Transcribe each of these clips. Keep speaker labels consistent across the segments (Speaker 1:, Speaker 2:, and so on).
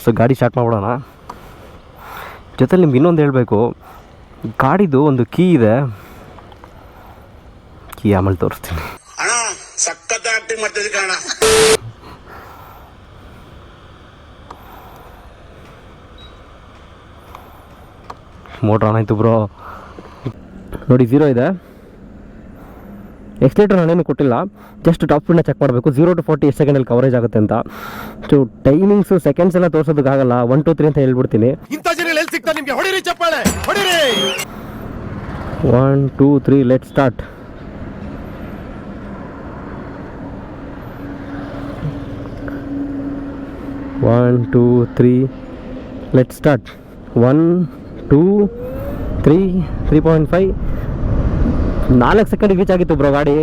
Speaker 1: So ಗಾಡಿ start ಮಾಡ್ಬಿಡೋಣ. ಜೊತೆಲಿ ನಿಮ್ಗೆ ಇನ್ನೊಂದು ಹೇಳಬೇಕು, ಗಾಡಿದು ಒಂದು ಕೀ ಇದೆ, ಕೀ ಆಮೇಲೆ ತೋರಿಸ್ತೀನಿ. ಮೋಟ್ರ್ ಆನ್ ಆಯಿತು ಬ್ರೋ. ನೋಡಿ 0 ಇದೆ. ಎಕ್ಸ್ಲೇಟರ್ ನಾನೇನು ಕೊಟ್ಟಿಲ್ಲ, ಜಸ್ಟ್ ಟಾಪ್ ಸ್ಪೀಡ್ನ ಚೆಕ್ ಮಾಡಬೇಕು 0 to 40 ಎಷ್ಟು ಸೆಕೆಂಡಲ್ಲಿ ಕವರೇಜ್ ಆಗುತ್ತೆ ಅಂತ. ಸೊ ಟೈಮಿಂಗ್ಸು ಸೆಕೆಂಡ್ಸ್ ಎಲ್ಲ ತೋರಿಸೋದಕ್ಕಾಗಲ್ಲ, 1 2 3 ಅಂತ ಹೇಳ್ಬಿಡ್ತೀನಿ. 1 2 3 let start. One, 2, 3, let's start. 1 2 3 3.5 4 ಸೆಕೆಂಡಿಗೆ ರೀಚ್ ಆಗಿತ್ತು ಬ್ರೋ ಗಾಡಿ.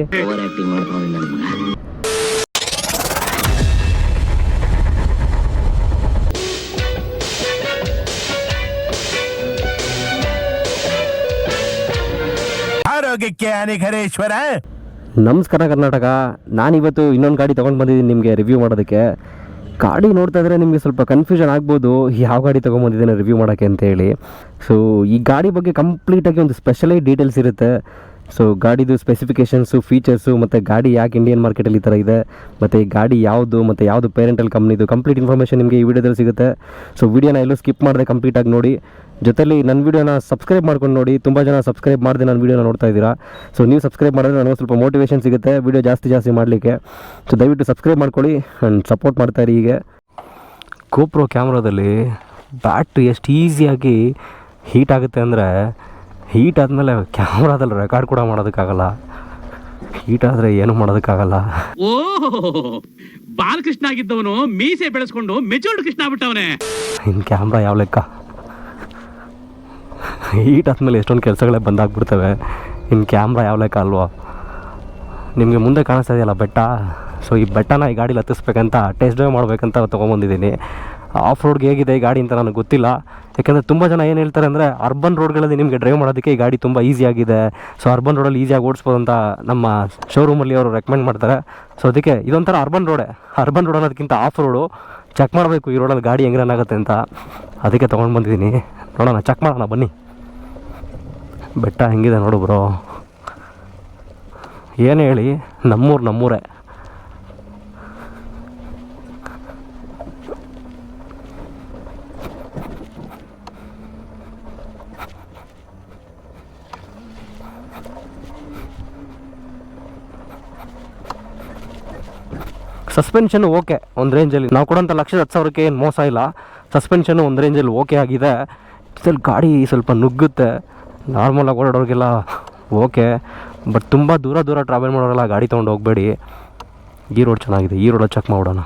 Speaker 2: ಆರೋಗ್ಯಕ್ಕೆ ಹಾನಿಕರೇಶ್ವರ.
Speaker 1: ನಮಸ್ಕಾರ ಕರ್ನಾಟಕ. ನಾನಿವತ್ತು ಇನ್ನೊಂದು ಗಾಡಿ ತೊಗೊಂಡು ಬಂದಿದ್ದೀನಿ ನಿಮಗೆ ರಿವ್ಯೂ ಮಾಡೋದಕ್ಕೆ. ಗಾಡಿ ನೋಡ್ತಾ ಇದ್ರೆ ನಿಮಗೆ ಸ್ವಲ್ಪ ಕನ್ಫ್ಯೂಷನ್ ಆಗ್ಬೋದು, ಯಾವ ಗಾಡಿ ತೊಗೊಂಬಂದಿದ್ದೇನೆ ರಿವ್ಯೂ ಮಾಡೋಕ್ಕೆ ಅಂತೇಳಿ. ಸೊ ಈ ಗಾಡಿ ಬಗ್ಗೆ ಕಂಪ್ಲೀಟಾಗಿ ಒಂದು ಸ್ಪೆಷಲೈ ಡೀಟೇಲ್ಸ್ ಇರುತ್ತೆ. ಸೊ ಗಾಡಿದು ಸ್ಪೆಸಿಫಿಕೇಷನ್ಸು, ಫೀಚರ್ಸು, ಮತ್ತು ಗಾಡಿ ಯಾಕೆ ಇಂಡಿಯನ್ ಮಾರ್ಕೆಟಲ್ಲಿ ಈ ಥರ ಇದೆ, ಮತ್ತು ಈ ಗಾಡಿ ಯಾವುದು, ಮತ್ತು ಯಾವುದು ಪೇರೆಂಟಲ್ ಕಂಪ್ನಿದು ಕಂಪ್ಲೀಟ್ ಇನ್ಫಾರ್ಮೇಷನ್ ನಿಮಗೆ ಈ ವಿಡಿಯೋದಲ್ಲಿ ಸಿಗುತ್ತೆ. ಸೊ ವಿಡಿಯೋನ ಎಲ್ಲೂ ಸ್ಕಿಪ್ ಮಾಡದೆ ಕಂಪ್ಲೀಟಾಗಿ ನೋಡಿ. ಜೊತೆಲಿ ನನ್ನ ವೀಡಿಯೋನ ಸಬ್ಸ್ಕ್ರೈಬ್ ಮಾಡ್ಕೊಂಡು ನೋಡಿ. ತುಂಬ ಜನ ಸಬ್ಸ್ಕ್ರೈಬ್ ಮಾಡದೆ ನನ್ನ ವೀಡಿಯೋನ ನೋಡ್ತಾ ಇದ್ದೀರಾ. ಸೊ ನೀವು ಸಬ್ಸ್ಕ್ರೈಬ್ ಮಾಡಿದ್ರೆ ನನಗೆ ಸ್ವಲ್ಪ ಮೋಟಿವೇಶನ್ ಸಿಗುತ್ತೆ ವೀಡಿಯೋ ಜಾಸ್ತಿ ಮಾಡಲಿಕ್ಕೆ. ಸೊ ದಯವಿಟ್ಟು ಸಬ್ಸ್ಕ್ರೈಬ್ ಮಾಡ್ಕೊಳ್ಳಿ ಆ್ಯಂಡ್ ಸಪೋರ್ಟ್ ಮಾಡ್ತಾಯಿರಿ. ಹೀಗೆ GoPro ಕ್ಯಾಮ್ರಾದಲ್ಲಿ ಬ್ಯಾಟ್ರಿ ಎಷ್ಟು ಈಸಿಯಾಗಿ ಹೀಟ್ ಆಗುತ್ತೆ ಅಂದರೆ, ಹೀಟ್ ಆದಮೇಲೆ ಕ್ಯಾಮ್ರಾದಲ್ಲಿ ರೆಕಾರ್ಡ್ ಕೂಡ ಮಾಡೋದಕ್ಕಾಗಲ್ಲ. ಹೀಟ್ ಆದರೆ ಏನೂ ಮಾಡೋದಕ್ಕಾಗಲ್ಲ.
Speaker 3: ಬಾಲಕೃಷ್ಣ ಆಗಿದ್ದವನು ಮೀಸೆ ಬೆಳೆಸ್ಕೊಂಡು ಮೆಚೂರ್ಡ್ ಕೃಷ್ಣ ಆಗ್ಬಿಟ್ಟವನೇ.
Speaker 1: ಇನ್ನು ಕ್ಯಾಮ್ರಾ ಯಾವ ಲೆಕ್ಕ. ಹೀಟ್ ಆದಮೇಲೆ ಎಷ್ಟೊಂದು ಕೆಲಸಗಳೇ ಬಂದಾಗ್ಬಿಡ್ತವೆ, ಇನ್ನು ಕ್ಯಾಮ್ರಾ ಯಾವ ಲೆಕ್ಕ ಅಲ್ವಾ. ನಿಮಗೆ ಮುಂದೆ ಕಾಣಿಸ್ತಾ ಇದೆಯಲ್ಲ ಬೆಟ್ಟ. ಸೊ ಈ ಬೆಟ್ಟನ ಈ ಗಾಡೀಲಿ ಹತ್ತಿಸ್ಬೇಕಂತ ಟೆಸ್ಟ್ ಡ್ರೈವ್ ಮಾಡಬೇಕಂತ ತೊಗೊಂಬಂದಿದ್ದೀನಿ. ಆಫ್ ರೋಡ್ಗೆ ಹೇಗಿದೆ ಈ ಗಾಡಿ ಅಂತ ನನಗೆ ಗೊತ್ತಿಲ್ಲ. ಯಾಕೆಂದರೆ ತುಂಬ ಜನ ಏನು ಹೇಳ್ತಾರೆ ಅಂದರೆ, ಅರ್ಬನ್ ರೋಡ್ಗಳಲ್ಲಿ ನಿಮಗೆ ಡ್ರೈವ್ ಮಾಡೋದಕ್ಕೆ ಈ ಗಾಡಿ ತುಂಬ ಈಸಿಯಾಗಿದೆ, ಸೊ ಅರ್ಬನ್ ರೋಡಲ್ಲಿ ಈಸಿಯಾಗಿ ಓಡಿಸ್ಬೋದು ಅಂತ ನಮ್ಮ ಶೋರೂಮಲ್ಲಿ ಅವರು ರೆಕಮೆಂಡ್ ಮಾಡ್ತಾರೆ. ಸೊ ಅದಕ್ಕೆ ಇದೊಂಥರ ಅರ್ಬನ್ ರೋಡ್ ಅನ್ನೋದಕ್ಕಿಂತ ಆಫ್ ರೋಡು. ಚೆಕ್ ಮಾಡಬೇಕು ಈ ರೋಡಲ್ಲಿ ಗಾಡಿ ಹೆಂಗೆ ರನ್ ಆಗುತ್ತೆ ಅಂತ, ಅದಕ್ಕೆ ತೊಗೊಂಡು ಬಂದಿದ್ದೀನಿ. ನೋಡೋಣ, ಚೆಕ್ ಮಾಡೋಣ ಬನ್ನಿ. ಬೆಟ್ಟ ಹೆಂಗಿದೆ ನೋಡು ಬ್ರೋ. ಏನು ಹೇಳಿ, ನಮ್ಮೂರೇ. ಸಸ್ಪೆನ್ಷನ್ನು ಓಕೆ ಒಂದು ರೇಂಜಲ್ಲಿ, ನಾವು ಕೊಡೋಂಥ 1,10,000ಕ್ಕೆ ಏನು ಮೋಸ ಇಲ್ಲ. ಸಸ್ಪೆನ್ಷನ್ನು ಒಂದು ರೇಂಜಲ್ಲಿ ಓಕೆ ಆಗಿದೆ. ಇದ್ರಲ್ಲಿ ಗಾಡಿ ಸ್ವಲ್ಪ ನುಗ್ಗುತ್ತೆ, ನಾರ್ಮಲಾಗಿ ಓಡಾಡೋರಿಗೆಲ್ಲ ಓಕೆ. ಬಟ್ ತುಂಬ ದೂರ ಟ್ರಾವೆಲ್ ಮಾಡೋರೆಲ್ಲ ಗಾಡಿ ತೊಗೊಂಡು ಹೋಗಬೇಡಿ. ಈ ರೋಡ್ ಚೆನ್ನಾಗಿದೆ, ಈ ರೋಡಲ್ಲಿ ಚೆಕ್ ಮಾಡೋಣ.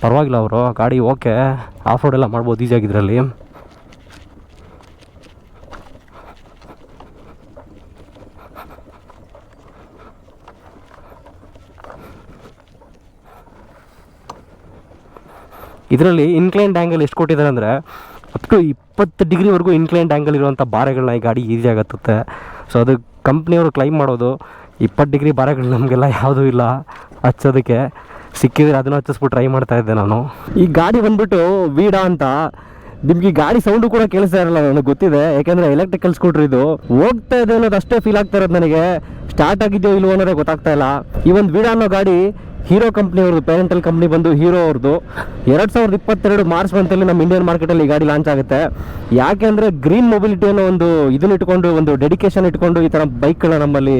Speaker 1: ಪರವಾಗಿಲ್ಲ ಅವರು ಗಾಡಿ ಓಕೆ, ಆಫ್ ರೋಡ್ ಎಲ್ಲ ಮಾಡ್ಬೋದು ಈಸಿಯಾಗಿದ್ರಲ್ಲಿ. ಇದರಲ್ಲಿ ಇನ್ಕ್ಲೈನ್ಡ್ ಆ್ಯಂಗಲ್ ಎಷ್ಟು ಕೊಟ್ಟಿದ್ದಾರೆ ಅಂದರೆ, ಅಪ್ ಟು 20 ಡಿಗ್ರಿವರೆಗೂ ಇನ್ಕ್ಲೈನ್ಡ್ ಆ್ಯಂಗಲ್ ಇರುವಂಥ ಬಾರೆಗಳನ್ನ ಈ ಗಾಡಿ ಈಸಿಯಾಗಿ ಹತ್ತುತ್ತೆ. ಸೊ ಅದು ಕಂಪ್ನಿಯವರು ಕ್ಲೈಮ್ ಮಾಡೋದು. 20 ಡಿಗ್ರಿ ಬಾರೆಗಳು ನಮಗೆಲ್ಲ ಯಾವುದೂ ಇಲ್ಲ ಹಚ್ಚೋದಕ್ಕೆ. ಸಿಕ್ಕಿದ್ರೆ ಅದನ್ನು ಹಚ್ಚಿಸ್ಬಿಟ್ಟು ಟ್ರೈ ಮಾಡ್ತಾಯಿದ್ದೆ ನಾನು. ಈ ಗಾಡಿ ಬಂದುಬಿಟ್ಟು ವೀಡಾ ಅಂತ. ನಿಮ್ಗೆ ಈ ಗಾಡಿ ಸೌಂಡು ಕೂಡ ಕೇಳಿಸ್ತಾ ಇರಲ್ಲ, ನನಗೆ ಗೊತ್ತಿದೆ. ಯಾಕೆಂದರೆ ಎಲೆಕ್ಟ್ರಿಕಲ್ ಸ್ಕೂಟ್ರ್ ಇದು. ಹೋಗ್ತಾ ಇದೆ ಅನ್ನೋದು ಅಷ್ಟೇ ಫೀಲ್ ಆಗ್ತಾ ಇರೋದು ನನಗೆ. ಸ್ಟಾರ್ಟ್ ಆಗಿದೆಯೋ ಇಲ್ವೋ ಅನ್ನೋದೇ ಗೊತ್ತಾಗ್ತಾ ಇಲ್ಲ. ಈ ಒಂದು ವೀಡಾ ಅನ್ನೋ ಗಾಡಿ ಹೀರೋ ಕಂಪ್ನಿಯವ್ರದ್ದು, ಪೇರೆಂಟಲ್ ಕಂಪ್ನಿ ಬಂದು ಹೀರೋ ಅವ್ರದ್ದು. 2022 ಮಾರ್ಚ್ ಮಂತಲ್ಲಿ ನಮ್ಮ ಇಂಡಿಯನ್ ಮಾರ್ಕೆಟಲ್ಲಿ ಈ ಗಾಡಿ ಲಾಂಚ್ ಆಗುತ್ತೆ. ಯಾಕೆ ಅಂದರೆ ಗ್ರೀನ್ ಮೊಬಿಲಿಟಿ ಅನ್ನೋ ಒಂದು ಇದನ್ನ ಇಟ್ಕೊಂಡು, ಒಂದು ಡೆಡಿಕೇಶನ್ ಇಟ್ಕೊಂಡು ಈ ಥರ ಬೈಕ್ಗಳನ್ನ ನಮ್ಮಲ್ಲಿ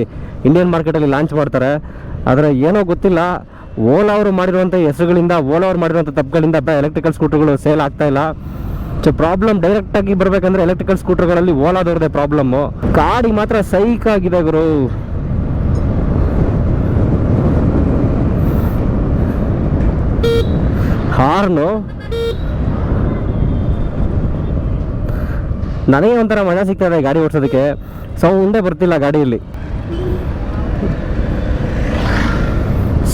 Speaker 1: ಇಂಡಿಯನ್ ಮಾರ್ಕೆಟಲ್ಲಿ ಲಾಂಚ್ ಮಾಡ್ತಾರೆ. ಆದರೆ ಏನೋ ಗೊತ್ತಿಲ್ಲ, ಓಲಾ ಅವರು ಮಾಡಿರುವಂಥ ಹೆಸರುಗಳಿಂದ, ಓಲಾ ಅವರು ಮಾಡಿರುವಂಥ ತಪ್ಪುಗಳಿಂದ ಎಲೆಕ್ಟ್ರಿಕಲ್ ಸ್ಕೂಟರ್ಗಳು ಸೇಲ್ ಆಗ್ತಾ ಇಲ್ಲ. ಸೊ ಪ್ರಾಬ್ಲಮ್ ಡೈರೆಕ್ಟಾಗಿ ಬರಬೇಕಂದ್ರೆ ಎಲೆಕ್ಟ್ರಿಕಲ್ ಸ್ಕೂಟರ್ಗಳಲ್ಲಿ ಓಲಾದವ್ರದ್ದೇ ಪ್ರಾಬ್ಲಮ್ಮು. ಗಾಡಿ ಮಾತ್ರ ಸೈಕ್ ಆಗಿದೆ ಗುರು. ಹಾರ್ನು ನನಗೆ ಒಂಥರ ಮಜಾ ಸಿಗ್ತದೆ ಗಾಡಿ ಓಡಿಸೋದಕ್ಕೆ. ಸೌಂಡೇ ಬರ್ತಿಲ್ಲ ಗಾಡಿಯಲ್ಲಿ.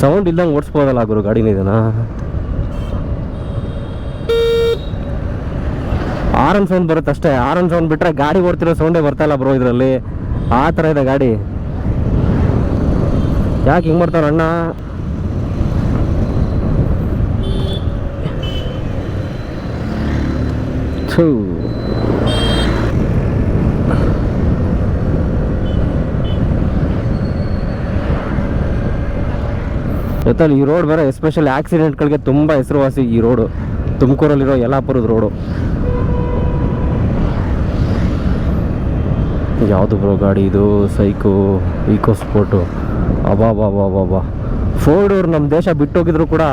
Speaker 1: ಸೌಂಡ್ ಇಲ್ದಂಗೆ ಓಡಿಸ್ಬೋದಲ್ಲ ಗುರು ಗಾಡಿನ. ಇದನ್ನ ಆರನ್ ಸೌಂಡ್ ಬರುತ್ತೆ ಅಷ್ಟೇ. ಆರನ್ ಸೌಂಡ್ ಬಿಟ್ಟರೆ ಗಾಡಿ ಓಡ್ತಿರೋ ಸೌಂಡೇ ಬರ್ತಾಯಿಲ್ಲ ಬ್ರೋ ಇದರಲ್ಲಿ. ಆ ಥರ ಇದೆ ಗಾಡಿ. ಯಾಕೆ ಹಿಂಗೆ ಮಾಡ್ತಾರ ಅಣ್ಣ? ಜೊತೆಲಿ ಈ ರೋಡ್ ಬೇರೆ ಎಸ್ಪೆಷಲಿ ಆಕ್ಸಿಡೆಂಟ್ಗಳಿಗೆ ತುಂಬ ಹೆಸರುವಾಸಿ ಈ ರೋಡು. ತುಮಕೂರಲ್ಲಿರೋ ಯಲ್ಲಾಪುರದ ರೋಡು. ಯಾವುದು ಬ್ರೋ ಗಾಡಿ ಇದು? ಸೈಕೋ ಈಕೋ ಸ್ಪೋರ್ಟು. ಅಬಾ ಫೋರ್ಡ್ ಅವ್ರು ನಮ್ಮ ದೇಶ ಬಿಟ್ಟೋಗಿದ್ರು ಕೂಡ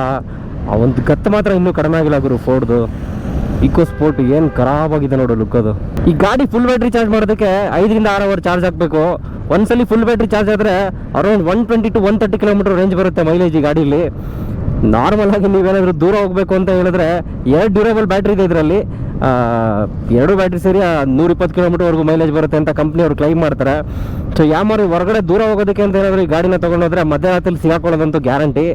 Speaker 1: ಆ ಒಂದು ಗತ್ತು ಮಾತ್ರ ಇನ್ನೂ ಕಡಿಮೆ ಆಗಿಲ್ಲ ಗುರು ಫೋರ್ಡ್ದು. ಈಕೋ ಸ್ಪೋರ್ಟ್ ಏನು ಖರಾಬಾಗಿದೆ ನೋಡು ಲುಕ್ ಅದು. ಈ ಗಾಡಿ ಫುಲ್ ಬ್ಯಾಟ್ರಿ ಚಾರ್ಜ್ ಮಾಡೋದಕ್ಕೆ 5 ರಿಂದ 6 ಅವರ್ ಚಾರ್ಜ್ ಹಾಕಬೇಕು. ಒಂದ್ಸಲಿ ಫುಲ್ ಬ್ಯಾಟ್ರಿ ಚಾರ್ಜ್ ಆದರೆ ಅರೌಂಡ್ 120 to 130 ಕಿಲೋಮೀಟರ್ ರೇಂಜ್ ಬರುತ್ತೆ ಮೈಲೇಜ್ ಈ ಗಾಡೀಲಿ. ನಾರ್ಮಲ್ ಆಗಿ ನೀವೇನಾದರೂ ದೂರ ಹೋಗಬೇಕು ಅಂತ ಹೇಳಿದ್ರೆ 2 ಡ್ಯೂರೇಬಲ್ ಬ್ಯಾಟ್ರಿ ಇದೆ ಇದರಲ್ಲಿ. 2 ಬ್ಯಾಟ್ರಿ ಸೇರಿ 120 ಕಿಲೋಮೀಟರ್ವರೆಗೂ ಮೈಲೇಜ್ ಬರುತ್ತೆ ಅಂತ ಕಂಪ್ನಿಯವರು ಕ್ಲೈಮ್ ಮಾಡ್ತಾರೆ. ಸೊ ಯಾಮಾರು ಹೊರಗಡೆ ದೂರ ಹೋಗೋದಕ್ಕೆ ಅಂತ ಏನಾದರೂ ಈ ಗಾಡಿನ ತೊಗೊಂಡೋದ್ರೆ ಮಧ್ಯರಾತ್ರಿ ಸಿಗಾಕೊಳ್ಳೋದಂತೂ ಗ್ಯಾರಂಟಿ.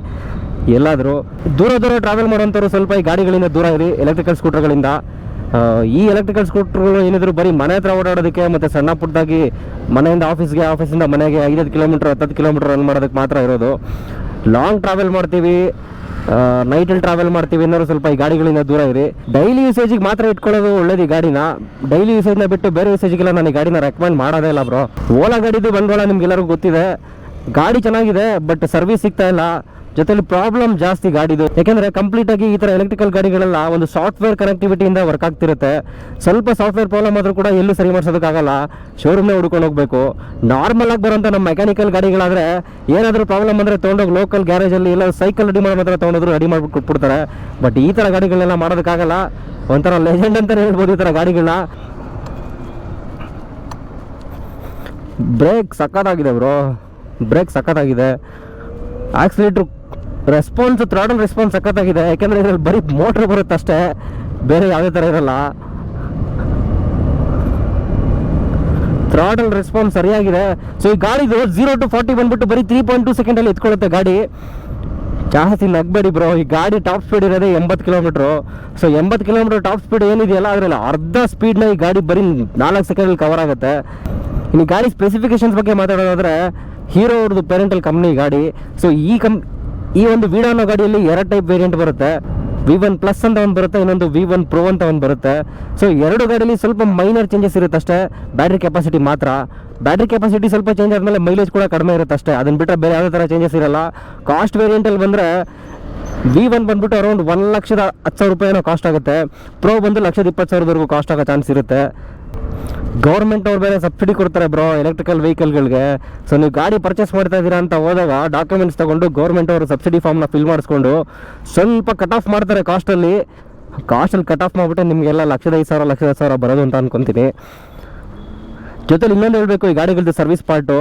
Speaker 1: ಎಲ್ಲಾದರೂ ದೂರ ಟ್ರಾವೆಲ್ ಮಾಡೋಂಥವ್ರು ಸ್ವಲ್ಪ ಈ ಗಾಡಿಗಳಿಂದ ದೂರ ಇರಿ ಎಲೆಕ್ಟ್ರಿಕಲ್ ಸ್ಕೂಟರ್ಗಳಿಂದ. ಈ ಎಲೆಕ್ಟ್ರಿಕಲ್ ಸ್ಕೂಟರ್ಗಳು ಏನಿದ್ರು ಬರೀ ಮನೆ ಹತ್ರ ಓಡಾಡೋದಕ್ಕೆ ಮತ್ತು ಸಣ್ಣ ಪುಟ್ಟದಾಗಿ ಮನೆಯಿಂದ ಆಫೀಸ್ಗೆ, ಆಫೀಸಿಂದ ಮನೆಗೆ 5 ಕಿಲೋಮೀಟರ್ 10 ಕಿಲೋಮೀಟರ್ ರನ್ ಮಾಡೋದಕ್ಕೆ ಮಾತ್ರ ಇರೋದು. ಲಾಂಗ್ ಟ್ರಾವೆಲ್ ಮಾಡ್ತೀವಿ, ನೈಟಲ್ಲಿ ಟ್ರಾವೆಲ್ ಮಾಡ್ತೀವಿ ಅನ್ನೋರು ಸ್ವಲ್ಪ ಈ ಗಾಡಿಗಳಿಂದ ದೂರ ಇರಿ. ಡೈಲಿ ಯೂಸೇಜಿಗೆ ಮಾತ್ರ ಇಟ್ಕೊಳ್ಳೋದು ಒಳ್ಳೇದು ಈ ಗಾಡಿನ. ಡೈಲಿ ಯೂಸೇಜ್ನ ಬಿಟ್ಟು ಬೇರೆ ಯೂಸೇಜಿಗೆಲ್ಲ ನಾನು ಈ ಗಾಡಿನ ರೆಕಮೆಂಡ್ ಮಾಡೋದೇ ಇಲ್ಲ ಬ್ರೋ. ಓಲಾ ಗಾಡಿದು ಬಂಡವಾಳ ನಿಮ್ಗೆಲ್ಲರಿಗೂ ಗೊತ್ತಿದೆ. ಗಾಡಿ ಚೆನ್ನಾಗಿದೆ ಬಟ್ ಸರ್ವಿಸ್ ಸಿಗ್ತಾ ಇಲ್ಲ. ಜೊತೆಲಿ ಪ್ರಾಬ್ಲಮ್ ಜಾಸ್ತಿ ಗಾಡಿದು. ಯಾಕೆಂದರೆ ಕಂಪ್ಲೀಟಾಗಿ ಈ ಥರ ಎಲೆಕ್ಟ್ರಿಕಲ್ ಗಾಡಿಗಳೆಲ್ಲ ಒಂದು ಸಾಫ್ಟ್ವೇರ್ ಕನೆಕ್ಟಿವಿಟಿಯಿಂದ ವರ್ಕ್ ಆಗ್ತಿರುತ್ತೆ. ಸ್ವಲ್ಪ ಸಾಫ್ಟ್ವೇರ್ ಪ್ರಾಬ್ಲಮ್ ಆದರೂ ಕೂಡ ಎಲ್ಲೂ ಸರಿ ಮಾಡಿಸೋದಕ್ಕಾಗಲ್ಲ, ಶೋರೂಮ್ನೇ ಹುಡ್ಕೊಂಡು ಹೋಗಬೇಕು. ನಾರ್ಮಲ್ ಆಗಿ ಬರೋಂಥ ನಮ್ಮ ಮೆಕ್ಯಾನಿಕಲ್ ಗಾಡಿಗಳಾದರೆ ಏನಾದರೂ ಪ್ರಾಬ್ಲಮ್ ಅಂದರೆ ತೊಗೊಂಡೋಗಿ ಲೋಕಲ್ ಗ್ಯಾರೇಜಲ್ಲಿ ಇಲ್ಲ ಸೈಕಲ್ ರೆಡಿ ಮಾಡೋ ಮಾತ್ರ ತೊಗೊಂಡೋದ್ರು ರೆಡಿ ಮಾಡಿಬಿಟ್ಟು ಕೊಟ್ಬಿಡ್ತಾರೆ. ಬಟ್ ಈ ಥರ ಗಾಡಿಗಳನ್ನೆಲ್ಲ ಮಾಡೋದಕ್ಕಾಗಲ್ಲ. ಒಂಥರ ಲೆಜೆಂಡ್ ಅಂತಲೇ ಹೇಳ್ಬೋದು ಈ ಥರ ಗಾಡಿಗಳನ್ನ. ಬ್ರೇಕ್ ಸಕ್ಕತ್ತಾಗಿದೆ ಬ್ರೋ, ಬ್ರೇಕ್ ಸಕ್ಕತ್ತಾಗಿದೆ. ಆಕ್ಸಿಲೇಟ್ರು ರೆಸ್ಪಾನ್ಸ್, ಥ್ರಾಡಲ್ ರೆಸ್ಪಾನ್ಸ್ ಸಕ್ಕತ್ತಾಗಿದೆ. ಯಾಕೆಂದರೆ ಇದರಲ್ಲಿ ಬರೀ ಮೋಟ್ರ್ ಬರುತ್ತೆ ಅಷ್ಟೇ, ಬೇರೆ ಯಾವುದೇ ಥರ ಇರಲ್ಲ. ಥ್ರಾಡಲ್ ರೆಸ್ಪಾನ್ಸ್ ಸರಿಯಾಗಿದೆ. ಸೊ ಈ ಗಾಡಿದು 0 to 40 ಬಂದ್ಬಿಟ್ಟು ಬರೀ 3.2 ಸೆಕೆಂಡಲ್ಲಿ ಎತ್ಕೊಳ್ಳುತ್ತೆ ಗಾಡಿ. ಜಾಸ್ತಿ ನಗ್ಬೇಡಿ ಬ್ರೋ, ಈ ಗಾಡಿ ಟಾಪ್ ಸ್ಪೀಡ್ ಇರೋದೇ 80 kilometre. So 80 kilometre top speed ಏನಿದೆಯಲ್ಲ ಅದರಲ್ಲಿ ಅರ್ಧ ಸ್ಪೀಡ್ನ ಈ ಗಾಡಿ ಬರೀ 4 ಸೆಕೆಂಡಲ್ಲಿ ಕವರ್ ಆಗುತ್ತೆ. ಇನ್ನು ಗಾಡಿ ಸ್ಪೆಸಿಫಿಕೇಶನ್ಸ್ ಬಗ್ಗೆ ಮಾತಾಡೋದಾದರೆ ಹೀರೋ ಅವ್ರದ್ದು ಪೇರೆಂಟಲ್ ಕಂಪ್ನಿ ಗಾಡಿ. ಸೊ ಈ ಒಂದು ವೀಡೋ ಅನ್ನೋ ಗಾಡಿಯಲ್ಲಿ 2 ಟೈಪ್ ವೇರಿಯಂಟ್ ಬರುತ್ತೆ. V1 ಪ್ಲಸ್ ಅಂತ ಒಂದು ಬರುತ್ತೆ, ಇನ್ನೊಂದು V1 Pro ಅಂತ ಒಂದು ಬರುತ್ತೆ. ಸೊ 2 ಗಾಡಿಯಲ್ಲಿ ಸ್ವಲ್ಪ ಮೈನರ್ ಚೇಂಜಸ್ ಇರುತ್ತೆ ಅಷ್ಟೇ. ಬ್ಯಾಟ್ರಿ ಕೆಪಾಸಿಟಿ ಮಾತ್ರ. ಬ್ಯಾಟ್ರಿ ಕೆಪಾಸಿಟಿ ಸ್ವಲ್ಪ ಚೇಂಜ್ ಆದಮೇಲೆ ಮೈಲೇಜ್ ಕೂಡ ಕಡಿಮೆ ಇರುತ್ತೆ ಅಷ್ಟೇ. ಅದನ್ನು ಬಿಟ್ಟರೆ ಬೇರೆ ಯಾವುದೇ ಥರ ಚೇಂಜಸ್ ಇರಲ್ಲ. ಕಾಸ್ಟ್ ವೇರಿಯಂಟಲ್ಲಿ ಬಂದರೆ V1 ಬಂದ್ಬಿಟ್ಟು ಅರೌಂಡ್ 1,10,000 ರೂಪಾಯಿನೋ ಕಾಸ್ಟ್ ಆಗುತ್ತೆ. ಪ್ರೋ ಬಂದು 1,20,000ವರೆಗೂ ಕಾಸ್ಟ್ ಆಗೋ ಚಾನ್ಸ್ ಇರುತ್ತೆ. ಗೌರ್ಮೆಂಟ್ ಅವ್ರು ಬೇರೆ ಸಬ್ಸಿಡಿ ಕೊಡ್ತಾರೆ ಬ್ರೋ ಎಲೆಕ್ಟ್ರಿಕಲ್ ವೆಹಿಕಲ್ಗಳಿಗೆ. ಸೊ ನೀವು ಗಾಡಿ ಪರ್ಚೇಸ್ ಮಾಡ್ತಾ ಇದ್ದೀರಾ ಅಂತ ಹೋದಾಗ ಡಾಕ್ಯುಮೆಂಟ್ಸ್ ತೊಗೊಂಡು ಗೌರ್ಮೆಂಟ್ ಅವರು ಸಬ್ಸಿಡಿ ಫಾರ್ಮ್ನ ಫಿಲ್ ಮಾಡಿಸ್ಕೊಂಡು ಸ್ವಲ್ಪ ಕಟ್ ಆಫ್ ಮಾಡ್ತಾರೆ ಕಾಸ್ಟಲ್ಲಿ ಕಟ್ ಆಫ್ ಮಾಡಿಬಿಟ್ಟು ನಿಮಗೆಲ್ಲ 1,05,000 ಬರೋದು ಅಂತ ಅನ್ಕೊತೀನಿ. ಜೊತೆಲಿ ಇನ್ನೊಂದು ಹೇಳಬೇಕು, ಈ ಗಾಡಿಗಳದ್ದು ಸರ್ವಿಸ್ ಪಾರ್ಟು.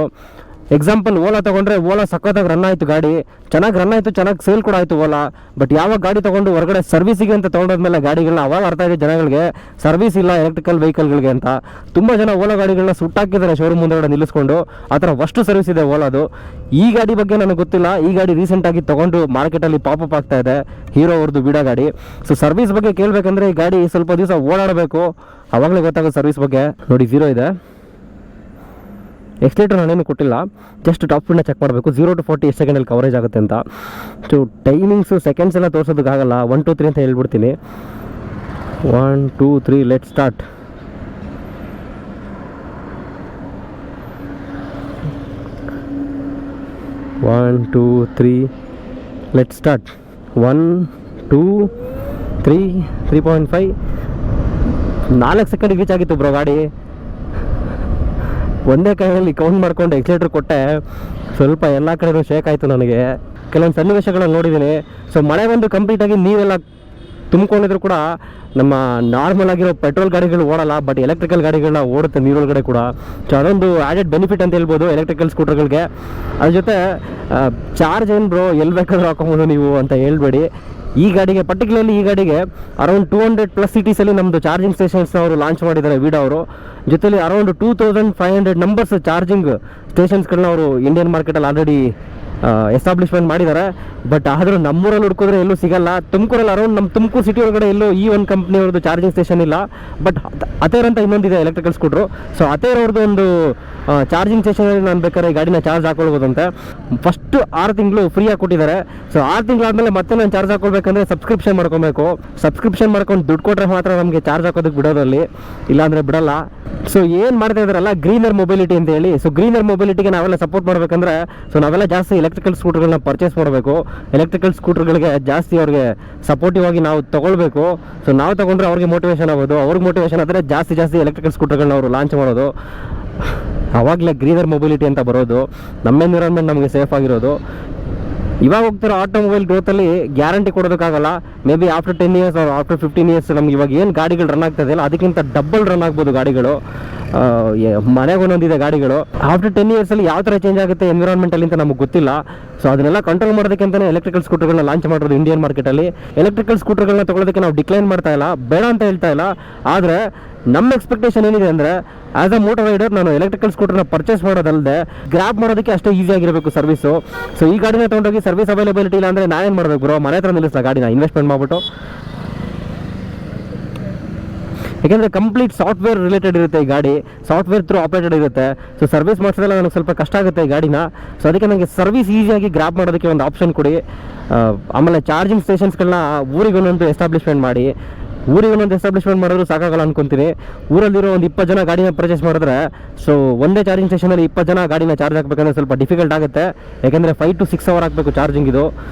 Speaker 1: ಎಕ್ಸಾಂಪಲ್ ಓಲಾ ತೊಗೊಂಡ್ರೆ ಓಲಾ ಸಖತ್ತಾಗಿ ರನ್ ಆಯಿತು, ಗಾಡಿ ಚೆನ್ನಾಗಿ ರನ್ ಆಯಿತು, ಚೆನ್ನಾಗಿ ಸೇಲ್ ಕೂಡ ಆಯಿತು ಓಲಾ. ಬಟ್ ಯಾವಾಗ ಗಾಡಿ ತೊಗೊಂಡು ಹೊರಗಡೆ ಸರ್ವಿಸಿಗೆ ಅಂತ ತೊಗೊಂಡೋದ್ಮೇಲೆ ಗಾಡಿಗಳನ್ನ ಅವಾಗ ಅರ್ಥ ಇದೆ ಜನಗಳಿಗೆ ಸರ್ವಿಸ್ ಇಲ್ಲ ಎಲೆಕ್ಟ್ರಿಕಲ್ ವೆಹಿಕಲ್ಗಳಿಗೆ ಅಂತ. ತುಂಬ ಜನ ಓಲಾ ಗಾಡಿಗಳನ್ನ ಸುಟ್ಟಾಕಿದ್ದಾರೆ ಶೋರೂಮ್ ಮುಂದೆ ನಿಲ್ಲಿಸ್ಕೊಂಡು. ಆ ಥರ ಅಷ್ಟು ಸರ್ವಿಸ್ ಇದೆ ಓಲಾದು. ಈ ಗಾಡಿ ಬಗ್ಗೆ ನನಗೆ ಗೊತ್ತಿಲ್ಲ. ಈ ಗಾಡಿ ರೀಸೆಂಟಾಗಿ ತೊಗೊಂಡು ಮಾರ್ಕೆಟಲ್ಲಿ ಪಾಪಪ್ ಆಗ್ತಾ ಇದೆ, ಹೀರೋ ಅವ್ರದ್ದು ವೀಡೋ ಗಾಡಿ. ಸೊ ಸರ್ವಿಸ್ ಬಗ್ಗೆ ಕೇಳಬೇಕಂದ್ರೆ ಈ ಗಾಡಿ ಸ್ವಲ್ಪ ದಿವಸ ಓಡಾಡಬೇಕು, ಆವಾಗಲೇ ಗೊತ್ತಾಗೋದು ಸರ್ವಿಸ್ ಬಗ್ಗೆ. ನೋಡಿ 0 ಇದೆ, ಎಕ್ಸ್ಲೇಟರ್ ನಾನೇನು ಕೊಟ್ಟಿಲ್ಲ, ಜಸ್ಟ್ ಟಾಪ್ ಸ್ಪೀಡ್ನ ಚೆಕ್ ಮಾಡಬೇಕು 0 to 40 ಎಷ್ಟು ಸೆಕೆಂಡಲ್ಲಿ ಕವರೇಜ್ ಆಗುತ್ತೆ ಅಂತ. ಸೊ ಟೈಮಿಂಗ್ಸು ಸೆಕೆಂಡ್ಸ್ ಎಲ್ಲ ತೋರಿಸೋದಕ್ಕಾಗಲ್ಲ. 1 2 3 ಅಂತ ಹೇಳ್ಬಿಡ್ತೀನಿ. 1 2 3 let start. One, 2, 3 let start. 1 2 3 3.5 4 ಸೆಕೆಂಡಿಗೆ ರೀಚ್ ಆಗಿತ್ತು ಬ್ರೋ ಗಾಡಿ. ಒಂದೇ ಕೈಯಲ್ಲಿ ಕೌಂಟ್ ಮಾಡ್ಕೊಂಡು ಎಕ್ಸಿಲೇಟರ್ ಕೊಟ್ಟೆ. ಸ್ವಲ್ಪ ಎಲ್ಲ ಕಡೆಯೂ ಶೇಕ್ ಆಯಿತು ನನಗೆ. ಕೆಲವೊಂದು ಸನ್ನಿವೇಶಗಳನ್ನು ನೋಡಿದ್ದೀನಿ. ಸೊ ಮಳೆ ಬಂದು ಕಂಪ್ಲೀಟಾಗಿ ನೀವೆಲ್ಲ ತುಂಬಿಕೊಂಡಿದ್ರು ಕೂಡ ನಮ್ಮ ನಾರ್ಮಲ್ ಆಗಿರೋ ಪೆಟ್ರೋಲ್ ಗಾಡಿಗಳು ಓಡಲ್ಲ, ಬಟ್ ಎಲೆಕ್ಟ್ರಿಕಲ್ ಗಾಡಿಗಳನ್ನ ಓಡುತ್ತೆ ನೀರೊಳಗಡೆ ಕೂಡ. ಸೊ ಅದೊಂದು ಆ್ಯಡೆಡ್ ಬೆನಿಫಿಟ್ ಅಂತ ಹೇಳ್ಬೋದು ಎಲೆಕ್ಟ್ರಿಕಲ್ ಸ್ಕೂಟರ್ಗಳಿಗೆ. ಅದ್ರ ಜೊತೆ ಚಾರ್ಜ್ ಏನು ಬ್ರೋ ಎಲ್ಲಿ ಬೇಕಾದ್ರೂ ಹಾಕೊಬೋದು ನೀವು ಅಂತ ಹೇಳ್ಬೇಡಿ. ಈ ಗಾಡಿಗೆ ಪರ್ಟಿಕ್ಯುಲರ್ಲಿ ಈ ಗಾಡಿಗೆ ಅರೌಂಡ್ 200+ ಸಿಟೀಸಲ್ಲಿ ನಮ್ಮದು ಚಾರ್ಜಿಂಗ್ ಸ್ಟೇಷನ್ಸ್ನ ಅವರು ಲಾಂಚ್ ಮಾಡಿದ್ದಾರೆ ವೀಡೋ ಅವರು. ಜೊತೆಲಿ ಅರೌಂಡ್ 2,500 ನಂಬರ್ಸ್ ಚಾರ್ಜಿಂಗ್ ಸ್ಟೇಷನ್ಸ್ಗಳನ್ನ ಅವರು ಇಂಡಿಯನ್ ಮಾರ್ಕೆಟಲ್ಲಿ ಆಲ್ರೆಡಿ ಎಸ್ಟಾಬ್ಲಿಷ್ಮೆಂಟ್ ಮಾಡಿದ್ದಾರೆ. ಬಟ್ ಆದರೂ ನಮ್ಮೂರಲ್ಲಿ ಹುಡ್ಕಿದ್ರೆ ಎಲ್ಲೂ ಸಿಗಲ್ಲ. ತುಮಕೂರಲ್ಲಿ ಅರೌಂಡ್ ನಮ್ಮ ತುಮಕೂರು ಸಿಟಿ ಒಳಗಡೆ ಎಲ್ಲೂ ಈ ಒಂದು ಕಂಪ್ನಿಯವ್ರದ್ದು ಚಾರ್ಜಿಂಗ್ ಸ್ಟೇಷನ್ ಇಲ್ಲ. ಬಟ್ ಅತೇರ್ ಅಂತ ಇನ್ನೊಂದಿದೆ ಎಲೆಕ್ಟ್ರಿಕಲ್ ಸ್ಕೂಟ್ರು. ಸೊ ಅತೇರ್ ಅವ್ರದ್ದು ಒಂದು ಚಾರ್ಜಿಂಗ್ ಸ್ಟೇಷನಲ್ಲಿ ನಾನು ಬೇಕಾದ್ರೆ ಈ ಗಾಡಿನ ಚಾರ್ಜ್ ಹಾಕೊಳ್ಬೋದಂತೆ. ಫಸ್ಟ್ 6 ತಿಂಗಳು ಫ್ರೀಯಾಗಿ ಕೊಟ್ಟಿದ್ದಾರೆ. ಸೊ 6 ತಿಂಗಳಾದಮೇಲೆ ಮತ್ತೆ ನಾನು ಚಾರ್ಜ್ ಹಾಕೊಳ್ಬೇಕಂದ್ರೆ ಸಬ್ಸ್ಕ್ರಿಪ್ಷನ್ ಮಾಡ್ಕೊಬೇಕು. ಸಬ್ಸ್ಕ್ರಿಪ್ಷನ್ ಮಾಡ್ಕೊಂಡು ದುಡ್ಡು ಕೊಟ್ಟರೆ ಮಾತ್ರ ನಮಗೆ ಚಾರ್ಜ್ ಹಾಕೋದಕ್ಕೆ ಬಿಡೋದಲ್ಲಿ, ಇಲ್ಲಾಂದರೆ ಬಿಡಲ್ಲ. ಸೊ ಏನು ಮಾಡ್ತಾ ಇದ್ದಾರಲ್ಲ ಗ್ರೀನರ್ ಮೊಬಿಲಿಟಿ ಅಂತ ಹೇಳಿ. ಸೊ ಗ್ರೀನರ್ ಮೊಬಿಲಿಟಿಗೆ ನಾವೆಲ್ಲ ಸಪೋರ್ಟ್ ಮಾಡಬೇಕಂದ್ರೆ ಸೊ ನಾವೆಲ್ಲ ಜಾಸ್ತಿ ಎಲೆಕ್ಟ್ರಿಕಲ್ ಸ್ಕೂಟರ್ಗಳನ್ನ ಪರ್ಚೇಸ್ ಮಾಡಬೇಕು. ಎಲೆಕ್ಟ್ರಿಕಲ್ ಸ್ಕೂಟರ್ಗಳಿಗೆ ಜಾಸ್ತಿ ಅವ್ರಿಗೆ ಸಪೋರ್ಟಿವ್ ಆಗಿ ನಾವು ತೊಗೊಳ್ಬೇಕು. ಸೊ ನಾವು ತೊಗೊಂಡ್ರೆ ಅವ್ರಿಗೆ ಮೋಟಿವೇಶನ್ ಆಗೋದು, ಅವ್ರಿಗೆ ಮೋಟಿವೇಶನ್ ಆದರೆ ಜಾಸ್ತಿ ಎಲೆಕ್ಟ್ರಿಕಲ್ ಸ್ಕೂಟರ್ಗಳನ್ನ ಅವರು ಲಾಂಚ್ ಮಾಡೋದು. ಆವಾಗಲೇ ಗ್ರೀನರ್ ಮೊಬಿಲಿಟಿ ಅಂತ ಬರೋದು, ನಮ್ಮ ಎನ್ವಿರಾನ್ಮೆಂಟ್ ನಮಗೆ ಸೇಫ್ ಆಗಿರೋದು. ಇವಾಗ ಹೋಗ್ತಿರೋ ಆಟೋಮೊಬೈಲ್ ಗ್ರೋತಲ್ಲಿ ಗ್ಯಾರಂಟಿ ಕೊಡೋದಕ್ಕಾಗಲ್ಲ. Maybe after 10 years after 15 years ನಮ್ಗೆ ಇವಾಗ ಏನು ಗಾಡಿಗಳು ರನ್ ಆಗ್ತದೆಯಲ್ಲ ಅದಕ್ಕಿಂತ ಡಬಲ್ ರನ್ ಆಗ್ಬೋದು ಗಾಡಿಗಳು. ಮನೆಗೆ ಒಂದೊಂದಿದೆ ಗಾಡಿಗಳು. ಆಫ್ಟರ್ 10 ಇಯರ್ಸಲ್ಲಿ ಯಾವ ಥರ ಚೇಂಜ್ ಆಗುತ್ತೆ ಎನ್ವಿರಾನ್ಮೆಂಟಲ್ಲಿ ಅಂತ ನಮಗೆ ಗೊತ್ತಿಲ್ಲ. ಸೊ ಅದನ್ನೆಲ್ಲ ಕಂಟ್ರೋಲ್ ಮಾಡೋದಕ್ಕೆ ಅಂತಲೇ ಎಲೆಕ್ಟ್ರಿಕಲ್ ಸ್ಕೂಟರ್ಗಳನ್ನ ಲಾಂಚ್ ಮಾಡೋದು ಇಂಡಿಯನ್ ಮಾರ್ಕೆಟಲ್ಲಿ. ಎಲೆಕ್ಟ್ರಿಕಲ್ ಸ್ಕೂಟರ್ಗಳನ್ನ ತೊಗೊಳೋದಕ್ಕೆ ನಾವು ಡಿಕ್ಲೈನ್ ಮಾಡ್ತಾ ಇಲ್ಲ, ಬೇಡ ಅಂತ ಹೇಳ್ತಾ ಇಲ್ಲ. ಆದರೆ ನಮ್ಮ ಎಕ್ಸ್ಪೆಕ್ಟೇಷನ್ ಏನಿದೆ ಅಂದರೆ ಆ್ಯಸ್ ಅ ಮೋಟರ್ ರೈಡರ್ ನಾನು ಎಲೆಕ್ಟ್ರಿಕಲ್ ಸ್ಕೂಟರ್ನ ಪರ್ಚೇಸ್ ಮಾಡೋದಲ್ಲದೆ ಗ್ರ್ಯಾಬ್ ಮಾಡೋದಕ್ಕೆ ಅಷ್ಟೇ ಈಸಿಯಾಗಿರಬೇಕು ಸರ್ವಿಸು. ಸೊ ಈ ಗಾಡಿನ ತೊಗೊಂಡೋಗಿ ಸರ್ವಿಸ್ ಅವೈಲೇಬಿಲಿಟಿ ಇಲ್ಲ ಅಂದರೆ ನಾನೇನು ಮಾಡಬೇಕು ಬ್ರೋ? ಮನೆ ಹತ್ರ ನಿಲ್ಲಿಸ್ತಾ ಗಾಡಿನ ಇನ್ವೆಸ್ಟ್ಮೆಂಟ್ ಮಾಡಿಬಿಟ್ಟು. ಯಾಕೆಂದರೆ ಕಂಪ್ಲೀಟ್ ಸಾಫ್ಟ್ವೇರ್ ರಿಲೇಟೆಡ್ ಇರುತ್ತೆ ಈ ಗಾಡಿ, ಸಾಫ್ಟ್ವೇರ್ ಥ್ರೂ ಆಪ್ರೇಟೆಡ್ ಇರುತ್ತೆ. ಸೊ ಸರ್ವಿಸ್ ಮಾಡಿಸೋದೆಲ್ಲ ನನಗೆ ಸ್ವಲ್ಪ ಕಷ್ಟ ಆಗುತ್ತೆ ಈ ಗಾಡಿನ. ಸೊ ಅದಕ್ಕೆ ನನಗೆ ಸರ್ವಿಸ್ ಈಸಿಯಾಗಿ ಗ್ರ್ಯಾಬ್ ಮಾಡೋದಕ್ಕೆ ಒಂದು ಆಪ್ಷನ್ ಕೊಡಿ. ಆಮೇಲೆ ಚಾರ್ಜಿಂಗ್ ಸ್ಟೇಷನ್ಸ್ಗಳನ್ನ ಊರಿಗೊಂದೊಂದು ಎಸ್ಟಾಬ್ಲಿಷ್ಮೆಂಟ್ ಮಾಡಿ. ಊರಿಗೊಂದೊಂದು ಎಸ್ಟಾಬ್ಲಿಷ್ಮೆಂಟ್ ಮಾಡಿದ್ರು ಸಾಕಾಗಲ್ಲ ಅನ್ಕೊಂತೀನಿ. ಊರಲ್ಲಿರೋ ಒಂದು 20 ಜನ ಗಾಡಿನ ಪರ್ಚೇಸ್ ಮಾಡಿದ್ರೆ ಸೊ ಒಂದೇ ಚಾರ್ಜಿಂಗ್ ಸ್ಟೇಷನಲ್ಲಿ 20 ಜನ ಗಾಡಿನ ಚಾರ್ಜ್ ಹಾಕಬೇಕಂದ್ರೆ ಸ್ವಲ್ಪ ಡಿಫಿಕಲ್ಟ್ ಆಗುತ್ತೆ. ಯಾಕೆಂದರೆ 5 to 6 ಅವರ್ ಹಾಕಬೇಕು ಚಾರ್ಜಿಂಗ್. ಇದು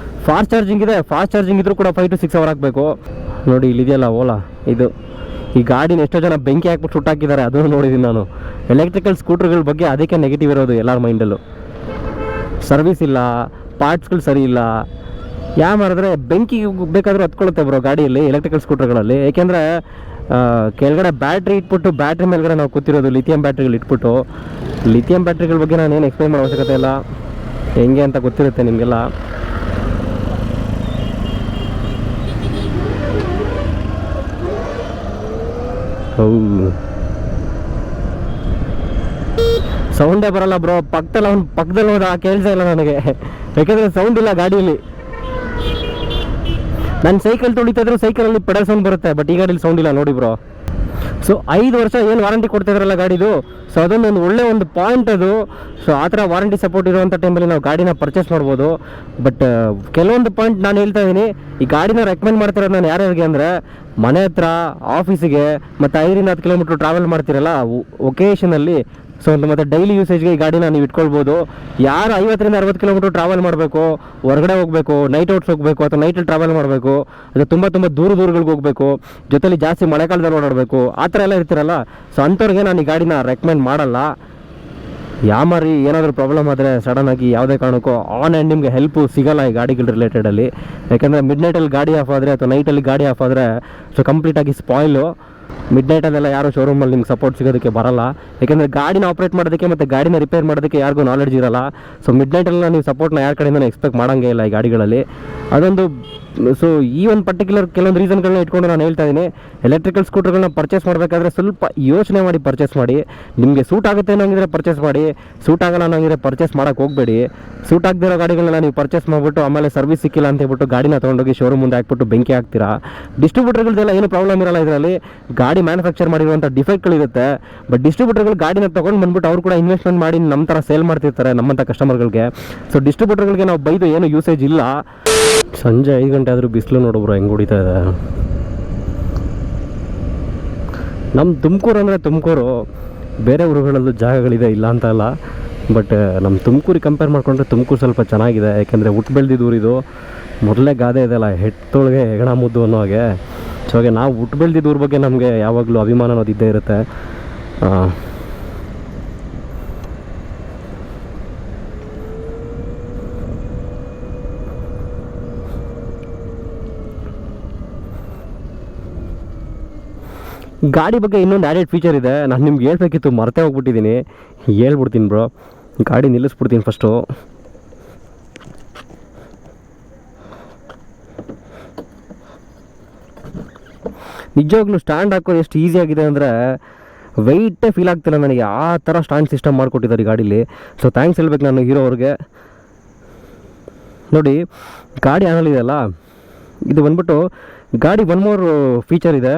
Speaker 1: ಫಾಸ್ಟ್ ಚಾರ್ಜಿಂಗ್ ಇದೆ, ಫಾಸ್ಟ್ ಚಾರ್ಜಿಂಗ್ ಇದ್ರೂ ಕೂಡ 5 to 6 ಅವರ್ ಹಾಕಬೇಕು. ನೋಡಿ ಇಲ್ಲಿದೆಯಲ್ಲ ಓಲಾ, ಇದು ಈ ಗಾಡಿನ ಎಷ್ಟೋ ಜನ ಬೆಂಕಿ ಹಾಕ್ಬಿಟ್ಟು ಸುಟ್ಟಾಕಿದ್ದಾರೆ, ಅದನ್ನು ನೋಡಿದ್ದೀನಿ ನಾನು. ಎಲೆಕ್ಟ್ರಿಕಲ್ ಸ್ಕೂಟರ್ಗಳ ಬಗ್ಗೆ ಅದಕ್ಕೆ ನೆಗೆಟಿವ್ ಇರೋದು ಎಲ್ಲರ ಮೈಂಡಲ್ಲೂ. ಸರ್ವಿಸ್ ಇಲ್ಲ, ಪಾರ್ಟ್ಸ್ಗಳು ಸರಿ ಇಲ್ಲ. ಯಾವ ಮಾಡಿದ್ರೆ ಬೆಂಕಿ ಬೇಕಾದರೂ ಹತ್ಕೊಳ್ಳುತ್ತೆ ಬ್ರೋ ಗಾಡಿಯಲ್ಲಿ, ಎಲೆಕ್ಟ್ರಿಕಲ್ ಸ್ಕೂಟರ್ಗಳಲ್ಲಿ. ಏಕೆಂದರೆ ಕೆಳಗಡೆ ಬ್ಯಾಟ್ರಿ ಇಟ್ಬಿಟ್ಟು, ಬ್ಯಾಟ್ರಿ ಮೇಲ್ಗಡೆ ನಾವು ಕೂತಿರೋದು ಲಿಥಿಯಂ ಬ್ಯಾಟ್ರಿಗಳು ಇಟ್ಬಿಟ್ಟು. ಲಿಥಿಯಂ ಬ್ಯಾಟ್ರಿಗಳ ಬಗ್ಗೆ ನಾನು ಏನು ಎಕ್ಸ್ಪ್ಲೈನ್ ಮಾಡೋ ಅವಶ್ಯಕತೆ ಇಲ್ಲ, ಹೆಂಗೆ ಅಂತ ಗೊತ್ತಿರುತ್ತೆ ನಿಮಗೆಲ್ಲ. ಸೌಂಡೇ ಬರಲ್ಲ ಬ್ರೋ. ಪಕ್ಕದಲ್ಲಿ ಹೋದ ಕೇಳಿಸ್ತಾ ಇಲ್ಲ ನನಗೆ, ಯಾಕೆಂದರೆ ಸೌಂಡ್ ಇಲ್ಲ ಗಾಡಿಯಲ್ಲಿ. ನಾನು ಸೈಕಲ್ ತುಳಿತಾ ಇದ್ರು ಸೈಕಲಲ್ಲಿ ಪೆಡಲ್ ಸೌಂಡ್ ಬರುತ್ತೆ, ಬಟ್ ಈ ಗಾಡೀಲಿ ಸೌಂಡ್ ಇಲ್ಲ ನೋಡಿ ಬ್ರೋ. ಸೊ 5 ವರ್ಷ ಏನು ವಾರಂಟಿ ಕೊಡ್ತಿದ್ರಲ್ಲ ಗಾಡಿದು, ಸೊ ಅದೊಂದು ಒಳ್ಳೆ ಒಂದು ಪಾಯಿಂಟ್ ಅದು. ಸೊ ಆ ಥರ ವಾರಂಟಿ ಸಪೋರ್ಟ್ ಇರುವಂಥ ಟೈಮಲ್ಲಿ ನಾವು ಗಾಡಿನ ಪರ್ಚೇಸ್ ಮಾಡ್ಬೋದು. ಬಟ್ ಕೆಲವೊಂದು ಪಾಯಿಂಟ್ ನಾನು ಹೇಳ್ತಾ ಇದ್ದೀನಿ, ಈ ಗಾಡಿನ ರೆಕಮೆಂಡ್ ಮಾಡ್ತಿರೋದು ನಾನು ಯಾರ್ಯಾರಿಗೆ ಅಂದರೆ ಮನೆ ಹತ್ರ, ಆಫೀಸಿಗೆ ಮತ್ತು 5 to 10 ಕಿಲೋಮೀಟ್ರ್ ಟ್ರಾವೆಲ್ ಮಾಡ್ತಿರಲ್ಲ ಒಕೇಶನಲ್ಲಿ. ಸೊ ಮತ್ತು ಡೈಲಿ ಯೂಸೇಜ್ಗೆ ಈ ಗಾಡಿನ ನೀವು ಇಟ್ಕೊಳ್ಬೋದು. ಯಾರು 50 to 60 ಕಿಲೋಮೀಟ್ರ್ ಟ್ರಾವೆಲ್ ಮಾಡಬೇಕು, ಹೊರಗಡೆ ಹೋಗಬೇಕು, ನೈಟ್ ಔಟ್ಸ್ ಹೋಗಬೇಕು ಅಥವಾ ನೈಟಲ್ಲಿ ಟ್ರಾವೆಲ್ ಮಾಡಬೇಕು, ಅದು ತುಂಬ ದೂರಗಳಿಗೆ ಹೋಗಬೇಕು, ಜೊತೆಲಿ ಜಾಸ್ತಿ ಮಳೆಗಾಲದಲ್ಲಿ ಓಡಾಡಬೇಕು, ಆ ಥರ ಎಲ್ಲ ಇರ್ತಿರಲ್ಲ. ಸೊ ಅಂಥವ್ರಿಗೆ ನಾನು ಈ ಗಾಡಿನ ರೆಕಮೆಂಡ್ ಮಾಡಲ್ಲ. ಯಾಮಾರಿ ಏನಾದರೂ ಪ್ರಾಬ್ಲಮ್ ಆದರೆ ಸಡನ್ನಾಗಿ ಯಾವುದೇ ಕಾರಣಕ್ಕೂ ಆನ್ ಆ್ಯಂಡ್ ನಿಮಗೆ ಹೆಲ್ಪು ಸಿಗೋಲ್ಲ ಈ ಗಾಡಿಗಳ ರಿಲೇಟೆಡಲ್ಲಿ. ಯಾಕೆಂದರೆ ಮಿಡ್ ನೈಟಲ್ಲಿ ಗಾಡಿ ಆಫ್ ಆದರೆ ಅಥವಾ ನೈಟಲ್ಲಿ ಗಾಡಿ ಆಫ್ ಆದರೆ ಸೊ ಕಂಪ್ಲೀಟಾಗಿ ಸ್ಪಾಯ್ಲು. ಮಿಡ್ ನೈಟಲ್ಲೆಲ್ಲ ಯಾರು ಶೋರೂಮಲ್ಲಿ ನಿಮ್ಗೆ ಸಪೋರ್ಟ್ ಸಿಗೋದಕ್ಕೆ ಬರಲ್ಲ. ಯಾಕೆಂದರೆ ಗಾಡಿನ ಆಪ್ರೇಟ್ ಮಾಡೋದಕ್ಕೆ ಮತ್ತು ಗಾಡಿನ ರಿಪೇರ್ ಮಾಡೋದಕ್ಕೆ ಯಾರಿಗೂ ನಾಲೆಡ್ಜ್ ಇರಲ್ಲ. ಸೊ ಮಿಡ್ ನೈಟೆಲ್ಲ ನೀವು ಸಪೋರ್ಟ್ನ ಯಾರ ಕಡೆಯಿಂದ ಎಕ್ಸ್ಪೆಕ್ಟ್ ಮಾಡೋಂಗೇ ಇಲ್ಲ ಈ ಗಾಡಿಗಳಲ್ಲಿ. ಅದೊಂದು ಸೊ ಈ ಒಂದು ಪರ್ಟಿಕ್ಯುಲರ್ ಕೆಲವೊಂದು ರೀಸನ್ಗಳನ್ನ ಇಟ್ಕೊಂಡು ನಾನು ಹೇಳ್ತಾ ಇದ್ದೀನಿ, ಎಲೆಕ್ಟ್ರಿಕಲ್ ಸ್ಕೂಟರ್ಗಳನ್ನ ಪರ್ಚೇಸ್ ಮಾಡಬೇಕಾದ್ರೆ ಸ್ವಲ್ಪ ಯೋಚನೆ ಮಾಡಿ ಪರ್ಚೇಸ್ ಮಾಡಿ. ನಿಮಗೆ ಸೂಟ್ ಆಗುತ್ತೆ ಅನ್ನೋಂಗಿದ್ರೆ ಪರ್ಚೇಸ್ ಮಾಡಿ, ಸೂಟ್ ಆಗಲ್ಲ ಅನ್ನೋಂಗಿದ್ರೆ ಪರ್ಚೇಸ್ ಮಾಡೋಕ್ಕೆ ಹೋಗಬೇಡಿ. ಸೂಟ್ ಆಗದಿರೋ ಗಾಡಿಗಳನ್ನ ನೀವು ಪರ್ಚೇಸ್ ಮಾಡಿಬಿಟ್ಟು ಆಮೇಲೆ ಸರ್ವಿಸ್ ಸಿಕ್ಕಿಲ್ಲ ಅಂತ ಹೇಳ್ಬಿಟ್ಟು ಗಾಡಿನ ತೊಗೊಂಡೋಗಿ ಶೋರೂಮ್ ಮುಂದೆ ಹಾಕ್ಬಿಟ್ಟು ಬೆಂಕಿ ಹಾಕ್ತೀರಾ. ಡಿಸ್ಟ್ರಿಬ್ಯೂಟರ್ಗಳದೆಲ್ಲ ಏನು ಪ್ರಾಬ್ಲಮ್ ಇರಲ್ಲ ಇದರಲ್ಲಿ. ಗಾಡಿ ಮ್ಯಾನುಫ್ಯಾಕ್ಚರ್ ಮಾಡಿರುವಂಥ ಡಿಫೆಕ್ಟ್ಗಳಿರುತ್ತೆ. ಬಟ್ ಡಿಸ್ಟ್ರಿಬ್ಯೂಟರ್ಗಳು ಗಾಡಿನ ತೊಗೊಂಡು ಬಂದ್ಬಿಟ್ಟು ಅವ್ರು ಕೂಡ ಇನ್ವೆಸ್ಟ್ಮೆಂಟ್ ಮಾಡಿ ನಮ್ಮ ಥರ ಸೇಲ್ ಮಾಡ್ತಿರ್ತಾರೆ ನಮ್ಮಂಥ ಕಸ್ಟಮರ್ಗಳಿಗೆ. ಸೊ ಡಿಸ್ಟ್ರಿಬ್ಯೂಟರ್ಗಳಿಗೆ ನಾವು ಬೈದು ಏನು ಯೂಸೇಜ್ ಇಲ್ಲ. ಸಂಜೆ 5 ಗಂಟೆ ಆದರೂ ಬಿಸಿಲು ನೋಡೋಬ್ರು ಹೆಂಗೆ ಹೊಡಿತಾ ಇದೆ. ನಮ್ಮ ತುಮಕೂರು ಅಂದರೆ ತುಮಕೂರು, ಬೇರೆ ಊರುಗಳಲ್ಲೂ ಜಾಗಗಳಿದೆ ಇಲ್ಲ ಅಂತ ಅಲ್ಲ. ಬಟ್ ನಮ್ಮ ತುಮಕೂರಿಗೆ ಕಂಪೇರ್ ಮಾಡಿಕೊಂಡ್ರೆ ತುಮಕೂರು ಸ್ವಲ್ಪ ಚೆನ್ನಾಗಿದೆ. ಯಾಕೆಂದರೆ ಹುಟ್ಟು ಬೆಳೆದಿದ್ದು ಊರಿದು. ಮೊದಲೇ ಗಾದೆ ಇದೆಲ್ಲ, ಹೆತ್ತೊಳಗೆ ಹೆಗಣ ಮುದ್ದು ಅನ್ನೋ ಹಾಗೆ. ಸೊ ಹಾಗೆ ನಾವು ಹುಟ್ಟು ಬೆಳೆದಿದ್ದು ಊರ ಬಗ್ಗೆ ನಮಗೆ ಯಾವಾಗಲೂ ಅಭಿಮಾನ ಅನ್ನೋದು ಇದ್ದೇ ಇರುತ್ತೆ. ಗಾಡಿ ಬಗ್ಗೆ ಇನ್ನೊಂದು ಆ್ಯಡೆಡ್ ಫೀಚರ್ ಇದೆ, ನಾನು ನಿಮ್ಗೆ ಹೇಳ್ಬೇಕಿತ್ತು, ಮರ್ತೇ ಹೋಗ್ಬಿಟ್ಟಿದ್ದೀನಿ. ಹೇಳ್ಬಿಡ್ತೀನಿ ಬ್ರೋ. ಗಾಡಿ ನಿಲ್ಲಿಸ್ಬಿಡ್ತೀನಿ ಫಸ್ಟು. ನಿಜವಾಗ್ಲೂ ಸ್ಟ್ಯಾಂಡ್ ಹಾಕೋದು ಎಷ್ಟು ಈಸಿಯಾಗಿದೆ ಅಂದರೆ ವೆಯ್ಟೇ ಫೀಲ್ ಆಗ್ತಿಲ್ಲ ನನಗೆ. ಆ ಥರ ಸ್ಟ್ಯಾಂಡ್ ಸಿಸ್ಟಮ್ ಮಾಡಿಕೊಟ್ಟಿದ್ದಾರೆ ಈ ಗಾಡೀಲಿ. ಸೊ ಥ್ಯಾಂಕ್ಸ್ ಹೇಳ್ಬೇಕು ನಾನು ಹೀರೋ ಅವ್ರಿಗೆ. ನೋಡಿ ಗಾಡಿ ಆನಲ್ಲಿ ಇದೆಯಲ್ಲ, ಇದು ಬಂದ್ಬಿಟ್ಟು ಗಾಡಿ ಒನ್ ಮೋರ್ ಫೀಚರ್ ಇದೆ.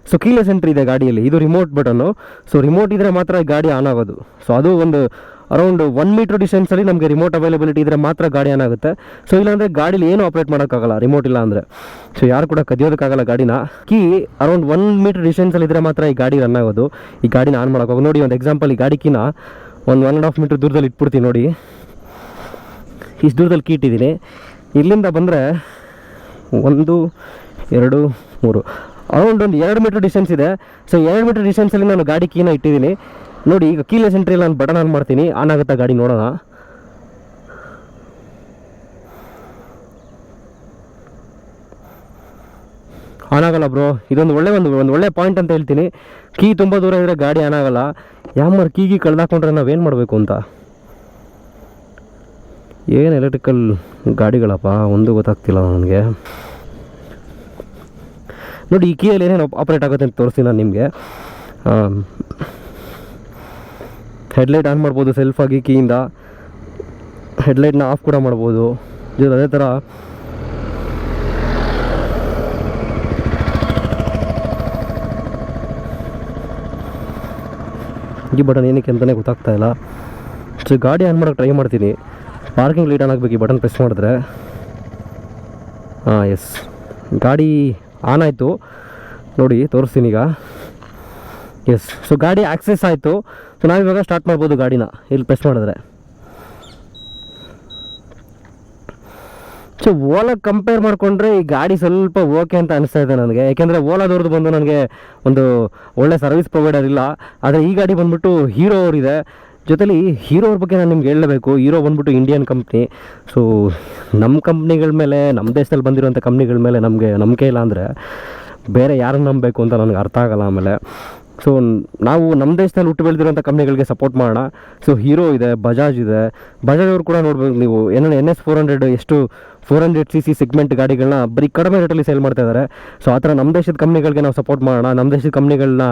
Speaker 1: ಸೊ ಕೀಲೆಸ್ ಎಂಟ್ರಿ ಇದೆ ಗಾಡಿಯಲ್ಲಿ, ಇದು ರಿಮೋಟ್ ಬಟನ್ನು. ಸೊ ರಿಮೋಟ್ ಇದ್ದರೆ ಮಾತ್ರ ಗಾಡಿ ಆನ್ ಆಗೋದು. ಸೊ ಅದು ಒಂದು ಅರೌಂಡ್ 1 ಮೀಟರ್ ಡಿಸ್ಟೆನ್ಸಲ್ಲಿ ನಮಗೆ ರಿಮೋಟ್ ಅವೈಲೇಬಿಲಿಟಿ ಇದ್ದರೆ ಮಾತ್ರ ಗಾಡಿ ಆನ್ ಆಗುತ್ತೆ. ಸೊ ಇಲ್ಲಾಂದರೆ ಗಾಡೀಲಿ ಏನು ಆಪ್ರೇಟ್ ಮಾಡೋಕ್ಕಾಗಲ್ಲ ರಿಮೋಟ್ ಇಲ್ಲ ಅಂದರೆ. ಸೊ ಯಾರು ಕೂಡ ಕದಿಯೋದಕ್ಕಾಗಲ್ಲ ಗಾಡಿನ. ಕೀ ಅರೌಂಡ್ 1 ಮೀಟರ್ ಡಿಸ್ಟೆನ್ಸಲ್ಲಿ ಇದ್ದರೆ ಮಾತ್ರ ಈ ಗಾಡಿ ರನ್ ಆಗೋದು, ಈ ಗಾಡಿನ ಆನ್ ಮಾಡೋಕ್ಕಾಗೋದು. ನೋಡಿ ಒಂದು ಎಕ್ಸಾಂಪಲ್, ಈ ಗಾಡಿ ಕೀನ 1.5 ಮೀಟರ್ ದೂರದಲ್ಲಿ ಇಟ್ಬಿಡ್ತೀನಿ ನೋಡಿ, ಇಷ್ಟು ದೂರದಲ್ಲಿ ಕೀ ಇಟ್ಟಿದ್ದೀನಿ. ಇಲ್ಲಿಂದ ಬಂದರೆ 1 2 3 ಅರೌಂಡ್ ಒಂದು 2 ಮೀಟರ್ ಡಿಸ್ಟೆನ್ಸ್ ಇದೆ. ಸೊ 2 ಮೀಟರ್ ಡಿಸ್ಟೆನ್ಸಲ್ಲಿ ನಾನು ಗಾಡಿ ಕೀನ ಇಟ್ಟಿದ್ದೀನಿ ನೋಡಿ. ಈಗ ಕೀಲೆಸ್ ಎಂಟ್ರಿಯಲ್ಲಿ ನಾನು ಬಟನ್ ಆನ್ ಮಾಡ್ತೀನಿ, ಆನ್ ಆಗುತ್ತಾ ಗಾಡಿ ನೋಡೋಣ. ಆನ್ ಆಗಲ್ಲ ಬ್ರೋ, ಇದೊಂದು ಒಳ್ಳೆ ಪಾಯಿಂಟ್ ಅಂತ ಹೇಳ್ತೀನಿ. ಕೀ ತುಂಬ ದೂರ ಇದ್ದರೆ ಗಾಡಿ ಆನ್ ಆಗಲ್ಲ. ಯಾಮರ್ ಕೀಗಿ ಕಳೆದಾಕೊಂಡ್ರೆ ನಾವೇನು ಮಾಡಬೇಕು ಅಂತ. ಏನು ಎಲೆಕ್ಟ್ರಿಕಲ್ ಗಾಡಿಗಳಪ್ಪ, ಒಂದು ಗೊತ್ತಾಗ್ತಿಲ್ಲ ನನಗೆ. ನೋಡಿ ಈ ಕೀಯಲ್ಲಿ ಏನೇನು ಆಪ್ರೇಟ್ ಆಗುತ್ತೆ ಅಂತ ತೋರಿಸ್ತೀನಿ ನಾನು ನಿಮಗೆ. ಹೆಡ್ಲೈಟ್ ಆನ್ ಮಾಡ್ಬೋದು ಸೆಲ್ಫಾಗಿ ಕೀಯಿಂದ, ಹೆಡ್ಲೈಟ್ನ ಆಫ್ ಕೂಡ ಮಾಡ್ಬೋದು. ಅದೇ ಥರ ಈ ಬಟನ್ ಏನಕ್ಕೆ ಅಂತಲೇ ಗೊತ್ತಾಗ್ತಾ ಇಲ್ಲ. ಸೊ ಗಾಡಿ ಆನ್ ಮಾಡೋಕ್ಕೆ ಟ್ರೈ ಮಾಡ್ತೀನಿ. ಪಾರ್ಕಿಂಗ್ ಲೈಟ್ ಆನ್ ಆಗಬೇಕು ಈ ಬಟನ್ ಪ್ರೆಸ್ ಮಾಡಿದ್ರೆ. ಎಸ್, ಗಾಡಿ ಆನ್ ಆಯಿತು ನೋಡಿ, ತೋರಿಸ್ತೀನಿ ಈಗ. ಎಸ್, ಸೊ ಗಾಡಿ ಆಕ್ಸೆಸ್ ಆಯಿತು. ಸೊ ನಾವಿವಾಗ ಸ್ಟಾರ್ಟ್ ಮಾಡ್ಬೋದು ಗಾಡಿನ ಇಲ್ಲಿ ಪ್ರೆಸ್ ಮಾಡಿದ್ರೆ. ಸೊ ಓಲಾ ಕಂಪೇರ್ ಮಾಡಿಕೊಂಡ್ರೆ ಈ ಗಾಡಿ ಸ್ವಲ್ಪ ಓಕೆ ಅಂತ ಅನಿಸ್ತಾ ಇದೆ ನನಗೆ. ಯಾಕೆಂದರೆ ಓಲಾದವ್ರದ್ದು ಬಂದು ನನಗೆ ಒಂದು ಒಳ್ಳೆ ಸರ್ವಿಸ್ ಪ್ರೊವೈಡರ್ ಇಲ್ಲ. ಆದರೆ ಈ ಗಾಡಿ ಬಂದ್ಬಿಟ್ಟು ಹೀರೋ ಅವರಿದೆ. ಜೊತೆಲಿ ಹೀರೋ ಅವ್ರ ಬಗ್ಗೆ ನಾನು ನಿಮ್ಗೆ ಹೇಳಬೇಕು. ಹೀರೋ ಬಂದ್ಬಿಟ್ಟು ಇಂಡಿಯನ್ ಕಂಪ್ನಿ. ಸೊ ನಮ್ಮ ಕಂಪ್ನಿಗಳ ಮೇಲೆ, ನಮ್ಮ ದೇಶದಲ್ಲಿ ಬಂದಿರೋಂಥ ಕಂಪ್ನಿಗಳ ಮೇಲೆ ನಮಗೆ ನಂಬಿಕೆ ಇಲ್ಲ ಅಂದರೆ ಬೇರೆ ಯಾರನ್ನು ನಂಬಬೇಕು ಅಂತ ನನಗೆ ಅರ್ಥ ಆಗಲ್ಲ. ಆಮೇಲೆ ಸೊ ನಾವು ನಮ್ಮ ದೇಶದಲ್ಲಿ ಹುಟ್ಟು ಬೆಳೆದಿರೋಂಥ ಕಂಪ್ನಿಗಳಿಗೆ ಸಪೋರ್ಟ್ ಮಾಡೋಣ. ಸೊ ಹೀರೋ ಇದೆ, ಬಜಾಜ್ ಇದೆ. ಬಜಾಜ್ ಅವರು ಕೂಡ ನೋಡ್ಬೇಕು ನೀವು, NS 400 ಎಷ್ಟು 400cc ಸೆಗ್ಮೆಂಟ್ ಗಾಡಿಗಳನ್ನ ಬರೀ ಕಡಿಮೆ ರೇಟಲ್ಲಿ ಸೇಲ್ ಮಾಡ್ತಾ ಇದ್ದಾರೆ. ಸೊ ಆ ಥರ ನಮ್ಮ ದೇಶದ ಕಂಪ್ನಿಗಳಿಗೆ ನಾವು ಸಪೋರ್ಟ್ ಮಾಡೋಣ, ನಮ್ಮ ದೇಶದ ಕಂಪ್ನಿಗಳನ್ನ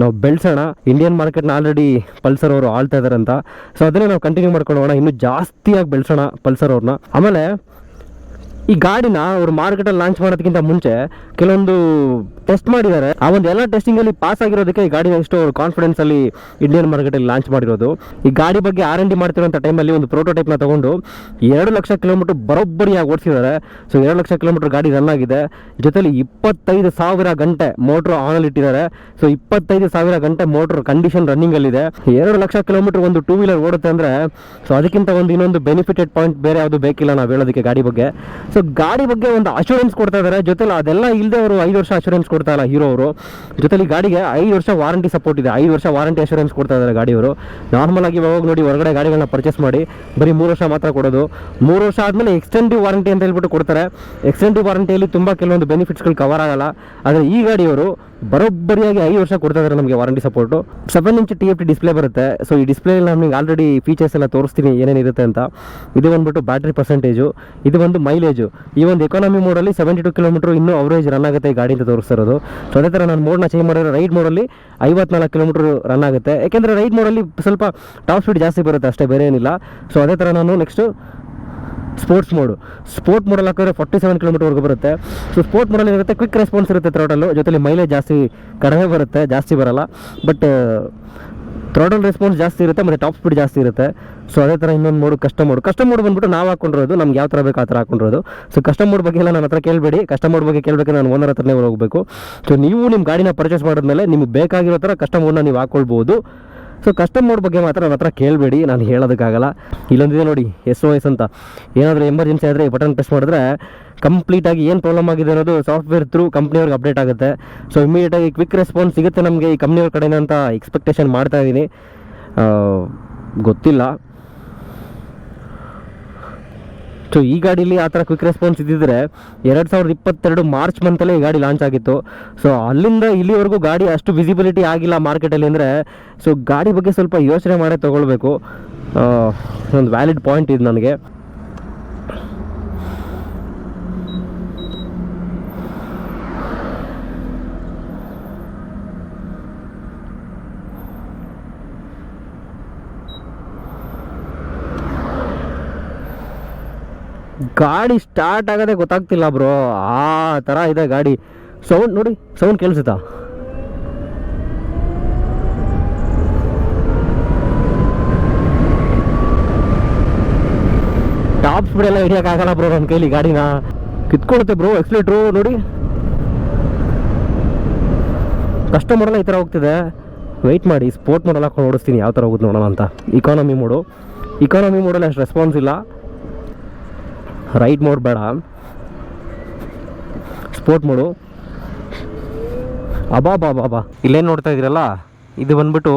Speaker 1: ನಾವು ಬೆಳೆಸೋಣ. ಇಂಡಿಯನ್ ಮಾರ್ಕೆಟ್ನ ಆಲ್ರೆಡಿ ಪಲ್ಸರ್ ಅವರು ಆಳ್ತಾ ಇದ್ದಾರೆ ಅಂತ. ಸೊ ಅದನ್ನೇ ನಾವು ಕಂಟಿನ್ಯೂ ಮಾಡ್ಕೊಂಡು ಹೋಗೋಣ, ಇನ್ನೂ ಜಾಸ್ತಿಯಾಗಿ ಬೆಳೆಸೋಣ ಪಲ್ಸರ್ ಅವ್ರನ್ನ. ಆಮೇಲೆ ಈ ಗಾಡಿನ ಅವರು ಮಾರ್ಕೆಟಲ್ಲಿ ಲಾಂಚ್ ಮಾಡೋದಕ್ಕಿಂತ ಮುಂಚೆ ಕೆಲವೊಂದು ಟೆಸ್ಟ್ ಮಾಡಿದ್ದಾರೆ. ಆ ಒಂದು ಎಲ್ಲ ಟೆಸ್ಟಿಂಗಲ್ಲಿ ಪಾಸ್ ಆಗಿರೋದಕ್ಕೆ ಈ ಗಾಡಿನ ಎಷ್ಟು ಅವರು ಕಾನ್ಫಿಡೆನ್ಸಲ್ಲಿ ಇಂಡಿಯನ್ ಮಾರ್ಕೆಟಲ್ಲಿ ಲಾಂಚ್ ಮಾಡಿರೋದು. ಈ ಗಾಡಿ ಬಗ್ಗೆ R&D ಮಾಡ್ತಿರೋಂಥ ಟೈಮಲ್ಲಿ ಒಂದು ಪ್ರೋಟೋಟೈಪ್ನ ತೊಗೊಂಡು 2 ಲಕ್ಷ ಕಿಲೋಮೀಟರ್ ಬರೋಬ್ಬರಿಯಾಗಿ ಓಡಿಸಿದ್ದಾರೆ. ಸೊ 2 ಲಕ್ಷ ಕಿಲೋಮೀಟರ್ ಗಾಡಿ ರನ್ ಆಗಿದೆ. ಜೊತೆಲಿ 25,000 ಗಂಟೆ ಮೋಟ್ರ್ ಆನಲ್ಲಿ ಇಟ್ಟಿದ್ದಾರೆ. ಸೊ 25,000 ಗಂಟೆ ಮೋಟ್ರ್ ಕಂಡೀಷನ್ ರನ್ನಿಂಗಲ್ಲಿದೆ. 2 ಲಕ್ಷ ಕಿಲೋಮೀಟರ್ ಒಂದು 2 ವೀಲರ್ ಓಡುತ್ತೆ ಅಂದರೆ ಸೊ ಅದಕ್ಕಿಂತ ಇನ್ನೊಂದು ಬೆನಿಫಿಟೆಡ್ ಪಾಯಿಂಟ್ ಬೇರೆ ಯಾವುದು ಬೇಕಿಲ್ಲ ನಾವು ಹೇಳೋದಕ್ಕೆ ಗಾಡಿ ಬಗ್ಗೆ. ಸೊ ಗಾಡಿ ಬಗ್ಗೆ ಒಂದು ಅಶ್ಯೂರೆನ್ಸ್ ಕೊಡ್ತಾ ಇದ್ದಾರೆ. ಜೊತೆಲಿ ಅದೆಲ್ಲ ಇಲ್ಲದೆ ಅವರು 5 ವರ್ಷ ಅಶ್ಯೂರೆನ್ಸ್ ಕೊಡ್ತಾ ಇಲ್ಲ ಹೀರೋ ಅವರು. ಜೊತೆಲಿ ಗಾಡಿಗೆ 5 ವರ್ಷ ವಾರಂಟಿ ಸಪೋರ್ಟ್ ಇದೆ, 5 ವರ್ಷ ವಾರಂಟಿ ಅಶ್ಯೂರೆನ್ಸ್ ಕೊಡ್ತಾ ಇದ್ದಾರೆ ಗಾಡಿಯವರು. ನಾರ್ಮಲ್ ಆಗಿ ಇವಾಗ ನೋಡಿ ಹೊರಗಡೆ ಗಾಡಿಗಳನ್ನ ಪರ್ಚೇಸ್ ಮಾಡಿ ಬರೀ 3 ವರ್ಷ ಮಾತ್ರ ಕೊಡೋದು. 3 ವರ್ಷ ಆದಮೇಲೆ ಎಕ್ಸ್ಟೆಂಡಿವ್ ವಾರಂಟಿ ಅಂತ ಹೇಳ್ಬಿಟ್ಟು ಕೊಡ್ತಾರೆ. ಎಕ್ಸ್ಟೆಂಡಿವ್ ವಾರಂಟಿಯಲ್ಲಿ ತುಂಬ ಕೆಲವೊಂದು ಬೆನಿಫಿಟ್ಸ್ಗಳು ಕವರ್ ಆಗಲ್ಲ. ಆದರೆ ಈ ಗಾಡಿಯವರು ಬರೋಬ್ಬರಿಯಾಗಿ 5 ವರ್ಷ ಕೊಡ್ತಾ ಇದ್ದಾರೆ ನಮಗೆ warranty support. 7 inch TFT display ಬರುತ್ತೆ. ಸೊ ಈ ಡಿಸ್ಪ್ಲೇಲಿ ನಮಗೆ ಆಲ್ರೆಡಿ ಫೀಚರ್ಸ್ ಎಲ್ಲ ತೋರಿಸ್ತೀನಿ ಏನೇನಿರುತ್ತೆ ಅಂತ. ಇದು ಬಂದ್ಬಿಟ್ಟು ಬ್ಯಾಟ್ರಿ ಪರ್ಸೆಂಟೇಜು, ಇದು ಒಂದು ಮೈಲೇಜು. ಈ ಒಂದು ಎಕಾನಮಿ ಮೋಡಲ್ಲಿ 72 ಕಿಲೋಮೀಟರ್ ಇನ್ನೂ ಅವರೇಜ್ ರನ್ ಆಗುತ್ತೆ ಈ ಗಾಡಿ ಅಂತ ತೋರಿಸ್ತಾ ಇರೋದು. ಸೊ ಅದೇ ಥರ ನಾನು ಮೋಡ್ನ ಚೇಂಜ್ ಮಾಡಿದ್ರೆ ರೈಡ್ ಮೋಡಲ್ಲಿ 54 ಕಿಲೋಮೀಟರ್ ರನ್ ಆಗುತ್ತೆ. ಯಾಕೆಂದರೆ ರೈಡ್ ಮೋಡಲ್ಲಿ ಸ್ವಲ್ಪ ಟಾಪ್ ಸ್ಪೀಡ್ ಜಾಸ್ತಿ ಬರುತ್ತೆ ಅಷ್ಟೇ, ಬೇರೆ ಏನಿಲ್ಲ. ಸೊ ಅದೇ ಥರ ನಾನು ನೆಕ್ಸ್ಟು ಸ್ಪೋರ್ಟ್ಸ್ ಮೋಡಲ್ಲಿ ಹಾಕಿದ್ರೆ 47 ಕಿಲೋಮೀಟರ್ವರೆಗೂ ಬರುತ್ತೆ. ಸೊ ಸ್ಪೋರ್ಟ್ ಮೋಡಲ್ಲಿ ಇರುತ್ತೆ, ಕ್ವಿಕ್ ರೆಸ್ಪಾನ್ಸ್ ಇರುತ್ತೆ ಥ್ರಾಟಲ್ಲು. ಜೊತೆಲಿ ಮೈಲೇಜ್ ಜಾಸ್ತಿ ಕಡಿಮೆ ಬರುತ್ತೆ, ಜಾಸ್ತಿ ಬರಲ್ಲ. ಬಟ್ ಥ್ರಾಟಲ್ ರೆಸ್ಪಾನ್ಸ್ ಜಾಸ್ತಿ ಇರುತ್ತೆ ಮತ್ತು ಟಾಪ್ ಸ್ಪೀಡ್ ಜಾಸ್ತಿ ಇರುತ್ತೆ. ಸೊ ಅದೇ ಥರ ಇನ್ನೊಂದು ಮೋಡ್ ಕಸ್ಟಮ್ ಮೋಡ್ ಬಂದ್ಬಿಟ್ಟು ನಾವು ಹಾಕೊಂಡಿರೋದು, ನಮ್ಗೆ ಯಾವ ಥರ ಬೇಕು ಆ ಥರ ಹಾಕೊಂಡಿರೋದು. ಸೊ ಕಸ್ಟಮ್ ಮೋಡ್ ಬಗ್ಗೆ ಎಲ್ಲ ನನ್ನ ಹತ್ರ ಕೇಳಬೇಡಿ. ಕಸ್ಟಮ್ ಮೋಡ್ ಬಗ್ಗೆ ಕೇಳಬೇಕಂದ್ರೆ ನಾನು ಓನರ್ ಹತ್ರನೇ ಹೋಗಬೇಕು. ಸೊ ನೀವು ನಿಮ್ಮ ಗಾಡಿನ ಪರ್ಚೇಸ್ ಮಾಡಿದ್ಮೇಲೆ ನಿಮಗೆ ಬೇಕಾಗಿರೋ ಥರ ಕಸ್ಟಮ್ ಮೋಡ್ನ ನೀವು ಹಾಕ್ಕೊಳ್ಬೋದು. ಸೊ ಕಸ್ಟಮ್ ಮೋಡ್ ಬಗ್ಗೆ ಮಾತ್ರ ನನ್ನ ಹತ್ರ ಕೇಳಬೇಡಿ, ನಾನು ಹೇಳೋದಕ್ಕಾಗಲ್ಲ. ಇಲ್ಲೊಂದಿದೆ ನೋಡಿ SOS ಅಂತ. ಏನಾದರೂ ಎಮರ್ಜೆನ್ಸಿ ಆದರೆ ಈ ಬಟನ್ ಪ್ರೆಸ್ ಮಾಡಿದ್ರೆ ಕಂಪ್ಲೀಟಾಗಿ ಏನು ಪ್ರಾಬ್ಲಮ್ ಆಗಿದೆ ಅನ್ನೋದು ಸಾಫ್ಟ್ವೇರ್ ಥ್ರೂ ಕಂಪ್ನಿಯವ್ರಿಗೆ ಅಪ್ಡೇಟ್ ಆಗುತ್ತೆ. ಸೊ ಇಮಿಡಿಯೇಟಾಗಿ ಕ್ವಿಕ್ ರೆಸ್ಪಾನ್ಸ್ ಸಿಗುತ್ತೆ ನಮಗೆ ಈ ಕಂಪ್ನಿಯವ್ರ ಕಡೆಯಿಂದ ಅಂತ ಎಕ್ಸ್ಪೆಕ್ಟೇಷನ್ ಮಾಡ್ತಾ ಇದ್ದೀನಿ. ಗೊತ್ತಿಲ್ಲ. ಸೊ ಈ ಗಾಡೀಲಿ ಆ ಥರ ಕ್ವಿಕ್ ರೆಸ್ಪಾನ್ಸ್ ಇದ್ದಿದ್ರೆ 2022 ಮಾರ್ಚ್ ಮಂತಲ್ಲೇ ಈ ಗಾಡಿ ಲಾಂಚ್ ಆಗಿತ್ತು. ಸೊ ಅಲ್ಲಿಂದ ಇಲ್ಲಿವರೆಗೂ ಗಾಡಿ ಅಷ್ಟು ವಿಸಿಬಿಲಿಟಿ ಆಗಿಲ್ಲ ಮಾರ್ಕೆಟಲ್ಲಿ ಅಂದರೆ ಸೊ ಗಾಡಿ ಬಗ್ಗೆ ಸ್ವಲ್ಪ ಯೋಚನೆ ಮಾಡೇ ತೊಗೊಳ್ಬೇಕು. ಒಂದು ವ್ಯಾಲಿಡ್ ಪಾಯಿಂಟ್ ಇದು ನನಗೆ. ಗಾಡಿ ಸ್ಟಾರ್ಟ್ ಆಗೋದೇ ಗೊತ್ತಾಗ್ತಿಲ್ಲ ಬ್ರೋ, ಆ ಥರ ಇದೆ ಗಾಡಿ. ಸೌಂಡ್ ನೋಡಿ, ಸೌಂಡ್ ಕೇಳಿಸುತ್ತಾ? ಟಾಪ್ ಸ್ಪೀಡ್ ಎಲ್ಲ ಹಿಡಿಯೋಕ್ಕಾಗಲ್ಲ ಬ್ರೋ ನನ್ನ ಕೈಲಿ, ಗಾಡಿನ ಕಿತ್ಕೊಳ್ಳುತ್ತೆ ಬ್ರೋ. ಎಕ್ಸ್ಲೇಟ್ರು ನೋಡಿ, ಕಸ್ಟಮರ್ ಎಲ್ಲ ಈ ಥರ ಹೋಗ್ತಿದೆ. ವೆಯ್ಟ್ ಮಾಡಿ, ಸ್ಪೋರ್ಟ್ ಮೋಡೆಲ್ಲ ಹಾಕೊಂಡು ಓಡಿಸ್ತೀನಿ ಯಾವ ಥರ ಹೋಗುತ್ತೆ ನೋಡೋಣ ಅಂತ. ಇಕಾನಮಿ ಮೋಡಲ್ಲಿ ಅಷ್ಟು ರೆಸ್ಪಾನ್ಸ್ ಇಲ್ಲ. ರೈಡ್ ಮೋಡ್ ಬೇಡ, ಸ್ಪೋರ್ಟ್ ಮೋಡು. ಅಬಾ ಇಲ್ಲೇನು ನೋಡ್ತಾ ಇದ್ದೀರಲ್ಲ, ಇದು ಬಂದ್ಬಿಟ್ಟು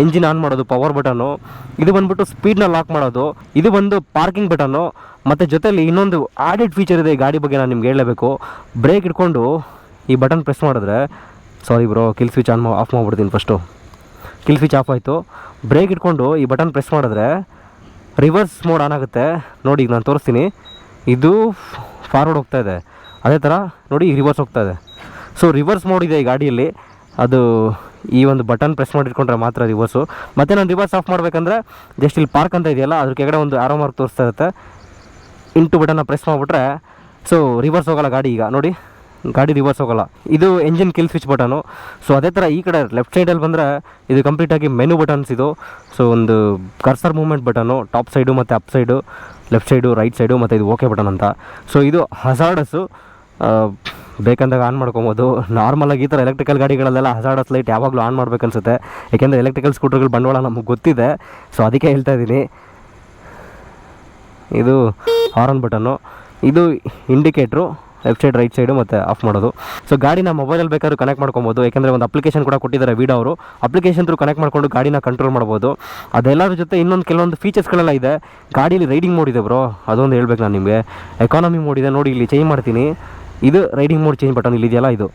Speaker 1: ಎಂಜಿನ್ ಆನ್ ಮಾಡೋದು ಪವರ್ ಬಟನ್ನು, ಇದು ಬಂದ್ಬಿಟ್ಟು ಸ್ಪೀಡ್ನ ಲಾಕ್ ಮಾಡೋದು, ಇದು ಬಂದು ಪಾರ್ಕಿಂಗ್ ಬಟನ್ನು. ಮತ್ತು ಜೊತೆಲಿ ಇನ್ನೊಂದು ಆಡೆಡ್ ಫೀಚರ್ ಇದೆ ಈ ಗಾಡಿ ಬಗ್ಗೆ, ನಾನು ನಿಮ್ಗೆ ಹೇಳಲೇಬೇಕು. ಬ್ರೇಕ್ ಇಟ್ಕೊಂಡು ಈ ಬಟನ್ ಪ್ರೆಸ್ ಮಾಡಿದ್ರೆ, sorry bro, kill switch off ಮಾಡಿಬಿಡ್ತೀನಿ ಫಸ್ಟು. ಕಿಲ್ ಸ್ವಿಚ್ ಆಫ್ ಆಯಿತು. ಬ್ರೇಕ್ ಇಟ್ಕೊಂಡು ಈ ಬಟನ್ ಪ್ರೆಸ್ ಮಾಡಿದ್ರೆ ರಿವರ್ಸ್ ಮೋಡ್ ಆನ್ ಆಗುತ್ತೆ. ನೋಡಿ ಈಗ ನಾನು ತೋರಿಸ್ತೀನಿ, ಇದು ಫಾರ್ವರ್ಡ್ ಹೋಗ್ತಾ ಇದೆ, ಅದೇ ಥರ ನೋಡಿ ರಿವರ್ಸ್ ಹೋಗ್ತಾ ಇದೆ. ಸೊ ರಿವರ್ಸ್ ಮೋಡ್ ಇದೆ ಈ ಗಾಡಿಯಲ್ಲಿ, ಅದು ಈ ಒಂದು ಬಟನ್ ಪ್ರೆಸ್ ಮಾಡಿಟ್ಕೊಂಡ್ರೆ ಮಾತ್ರ ರಿವರ್ಸು. ಮತ್ತು ನಾನು ರಿವರ್ಸ್ ಆಫ್ ಮಾಡಬೇಕಂದ್ರೆ ಜಸ್ಟ್ ಇಲ್ಲಿ ಪಾರ್ಕ್ ಅಂತ ಇದೆಯಲ್ಲ, ಅದ್ರ ಕೆಳಗಡೆ ಒಂದು ಆರೋ ಮಾರ್ಕ್ ತೋರಿಸ್ತಾ ಇರುತ್ತೆ. ಇಂಟು ಬಟನ್ನ ಪ್ರೆಸ್ ಮಾಡಿಬಿಟ್ರೆ ಸೊ ರಿವರ್ಸ್ ಹೋಗೋಲ್ಲ ಗಾಡಿ. ಈಗ ನೋಡಿ, ಗಾಡಿ ರಿವರ್ಸ್ ಹೋಗೋಲ್ಲ. ಇದು engine kill switch button. So ಅದೇ ಥರ ಈ ಕಡೆ ಲೆಫ್ಟ್ ಸೈಡಲ್ಲಿ ಬಂದರೆ ಇದು ಕಂಪ್ಲೀಟಾಗಿ ಮೆನು ಬಟನ್ಸ್ ಇದು. ಸೊ ಒಂದು cursor movement button, top side ಮತ್ತು up side, left side, right side, ಮತ್ತು ಇದು ಓಕೆ ಬಟನ್ ಅಂತ. ಸೊ ಇದು ಹಜಾರ್ಡಸ್ಸು, ಬೇಕಂದಾಗ ಆನ್ ಮಾಡ್ಕೊಬೋದು. ನಾರ್ಮಲಾಗಿ ಈ ಥರ ಎಲೆಕ್ಟ್ರಿಕಲ್ ಗಾಡಿಗಳಲ್ಲೆಲ್ಲ ಹಜಾರ್ಡಸ್ ಲೈಟ್ ಯಾವಾಗಲೂ ಆನ್ ಮಾಡ್ಬೇಕನ್ಸುತ್ತೆ, ಯಾಕೆಂದರೆ ಎಲೆಕ್ಟ್ರಿಕಲ್ ಸ್ಕೂಟರ್ಗಳು ಬಂಡವಾಳ ನಮಗೆ ಗೊತ್ತಿದೆ. ಸೊ ಅದಕ್ಕೆ ಹೇಳ್ತಾ ಇದ್ದೀನಿ. ಇದು ಹಾರನ್ ಬಟನ್ನು, ಇದು indicator, left side, right side, ಮತ್ತು ಆಫ್ ಮಾಡೋದು. ಸೊ ಗಾಡಿನ ಮೊಬೈಲಲ್ಲಿ ಬೇಕಾದ್ರೂ ಕನೆಕ್ಟ್ ಮಾಡ್ಕೊಬೋದು, ಯಾಕೆಂದರೆ ಒಂದು ಅಪ್ಲಿಕೇಶನ್ ಕೂಡ ಕೊಟ್ಟಿದ್ದಾರೆ ವೀಡೋ ಅವರು. ಅಪ್ಲಿಕೇಶನ್ ಥ್ರೂ ಕನೆಕ್ಟ್ ಮಾಡಿಕೊಂಡು ಗಾಡಿನ ಕಂಟ್ರೋಲ್ ಮಾಡ್ಬೋದು. ಅದೆಲ್ಲರ ಜೊತೆ ಇನ್ನೊಂದು ಕೆಲವೊಂದು ಫೀಚರ್ಸ್ಗಳೆಲ್ಲ ಇದೆ. ಗಾಡೀಲಿ ರೈಡಿಂಗ್ ಮೋಡ್ ಇದೆ ಬ್ರೋ, ಅದೊಂದು ಹೇಳ್ಬೇಕು ನಾನು ನಿಮಗೆ. ಎಕಾನಮಿ ಮೋಡ್ ಇದೆ ನೋಡಿ, ಇಲ್ಲಿ ಚೇಂಜ್ ಮಾಡ್ತೀನಿ. ಇದು ರೈಡಿಂಗ್ ಮೋಡ್ ಚೇಂಜ್ ಬಟನ್ ಇಲ್ಲಿದೆಯಲ್ಲ, ಇದು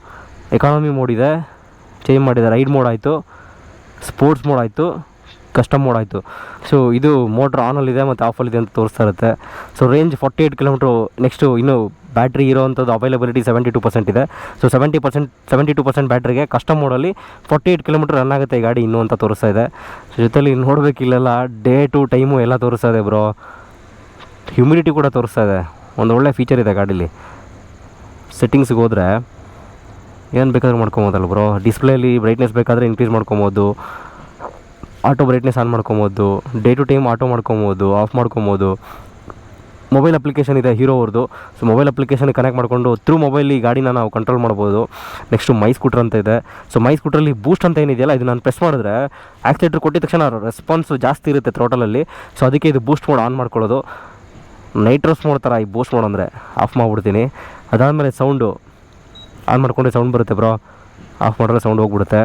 Speaker 1: ಎಕಾನಮಿ ಮೋಡ್ ಇದೆ, ಚೇಂಜ್ ಮಾಡಿದೆ. ರೈಡ್ ಮೋಡ್ ಆಯಿತು, ಸ್ಪೋರ್ಟ್ಸ್ ಮೋಡ್ ಆಯಿತು, ಕಸ್ಟಮ್ ಮೋಡ್ ಆಯಿತು. ಸೊ ಇದು ಮೋಟ್ರ್ ಆನಲ್ಲಿದೆ ಮತ್ತು ಆಫಲ್ಲಿದೆ ಅಂತ ತೋರಿಸ್ತಾ ಇರುತ್ತೆ. So range 48 kilometre. ನೆಕ್ಸ್ಟು ಇನ್ನು ಬ್ಯಾಟ್ರಿ ಇರೋವಂಥದ್ದು ಅವೈಲಬಿಲಿಟಿ 72% ಇದೆ. ಸೊ 72% ಬ್ಯಾಟ್ರಿಗೆ ಕಸ್ಟಮ್ ಮೋಡಲ್ಲಿ 48 ಕಿಲೋಮೀಟ್ರ್ ರನ್ ಆಗುತ್ತೆ ಈ ಗಾಡಿ ಇನ್ನೂ ಅಂತ ತೋರಿಸ್ತಾ ಇದೆ. ಸೊ ಜೊತೆಲಿ ನೋಡಬೇಕಿಲ್ಲೆಲ್ಲ ಡೇಟು ಟೈಮು ಎಲ್ಲ ತೋರಿಸ್ತಾ ಇದೆ ಬ್ರೋ. ಹ್ಯುಮಿಡಿಟಿ ಕೂಡ ತೋರಿಸ್ತಾ ಇದೆ. ಒಂದು ಒಳ್ಳೆ ಫೀಚರ್ ಇದೆ ಗಾಡೀಲಿ. ಸೆಟ್ಟಿಂಗ್ಸ್ಗೆ ಹೋದರೆ ಏನು ಬೇಕಾದ್ರೂ ಮಾಡ್ಕೊಬೋದಲ್ಲ ಬ್ರೋ. ಡಿಸ್ಪ್ಲೇಲಿ ಬ್ರೈಟ್ನೆಸ್ ಬೇಕಾದರೆ ಇನ್ಕ್ರೀಸ್ ಮಾಡ್ಕೊಬೋದು, ಆಟೋ ಬ್ರೈಟ್ನೆಸ್ ಆನ್ ಮಾಡ್ಕೊಬೋದು, ಡೇ ಟು ಟೈಮ್ ಆಟೋ ಮಾಡ್ಕೊಬೋದು, ಆಫ್ ಮಾಡ್ಕೊಬೋದು. ಮೊಬೈಲ್ ಅಪ್ಲಿಕೇಶನ್ ಇದೆ ಹೀರೋ ಅವ್ರದ್ದು. ಸೊ ಮೊಬೈಲ್ ಅಪ್ಲಿಕೇಶನ್ಗೆ ಕನೆಕ್ಟ್ ಮಾಡಿಕೊಂಡು ಥ್ರೂ ಮೊಬೈಲ್ ಈ ಗಾಡಿನ ನಾವು ಕಂಟ್ರೋಲ್ ಮಾಡ್ಬೋದು. ನೆಕ್ಸ್ಟು ಮೈ ಸ್ಕೂಟರ್ ಅಂತ ಇದೆ. ಸೊ ಮೈ ಸ್ಕೂಟ್ರಲ್ಲಿ ಬೂಸ್ಟ್ ಅಂತ ಏನಿದೆಯಲ್ಲ, ಇದು ನಾನು ಪ್ರೆಸ್ ಮಾಡಿದ್ರೆ ಆಕ್ಸಿಲೇಟರ್ ಕೊಟ್ಟಿದ ತಕ್ಷಣ ರೆಸ್ಪಾನ್ಸು ಜಾಸ್ತಿ ಇರುತ್ತೆ ಥ್ರೋಟಲಲ್ಲಿ. ಸೊ ಅದಕ್ಕೆ ಇದು ಬೂಸ್ಟ್ ಮೋಡ್ ಆನ್ ಮಾಡ್ಕೊಳ್ಳೋದು. ನೈಟ್ರೋಸ್ ಮೋಡ್ ಥರ ಈ ಬೂಸ್ಟ್ ಮೋಡ್ ಅಂದರೆ ಆಫ್ ಮಾಡಿಬಿಡ್ತೀನಿ. ಅದಾದಮೇಲೆ ಸೌಂಡು ಆನ್ ಮಾಡಿಕೊಂಡ್ರೆ ಸೌಂಡ್ ಬರುತ್ತೆ ಬ್ರೋ, ಆಫ್ ಮಾಡಿದ್ರೆ ಸೌಂಡ್ ಹೋಗ್ಬಿಡುತ್ತೆ.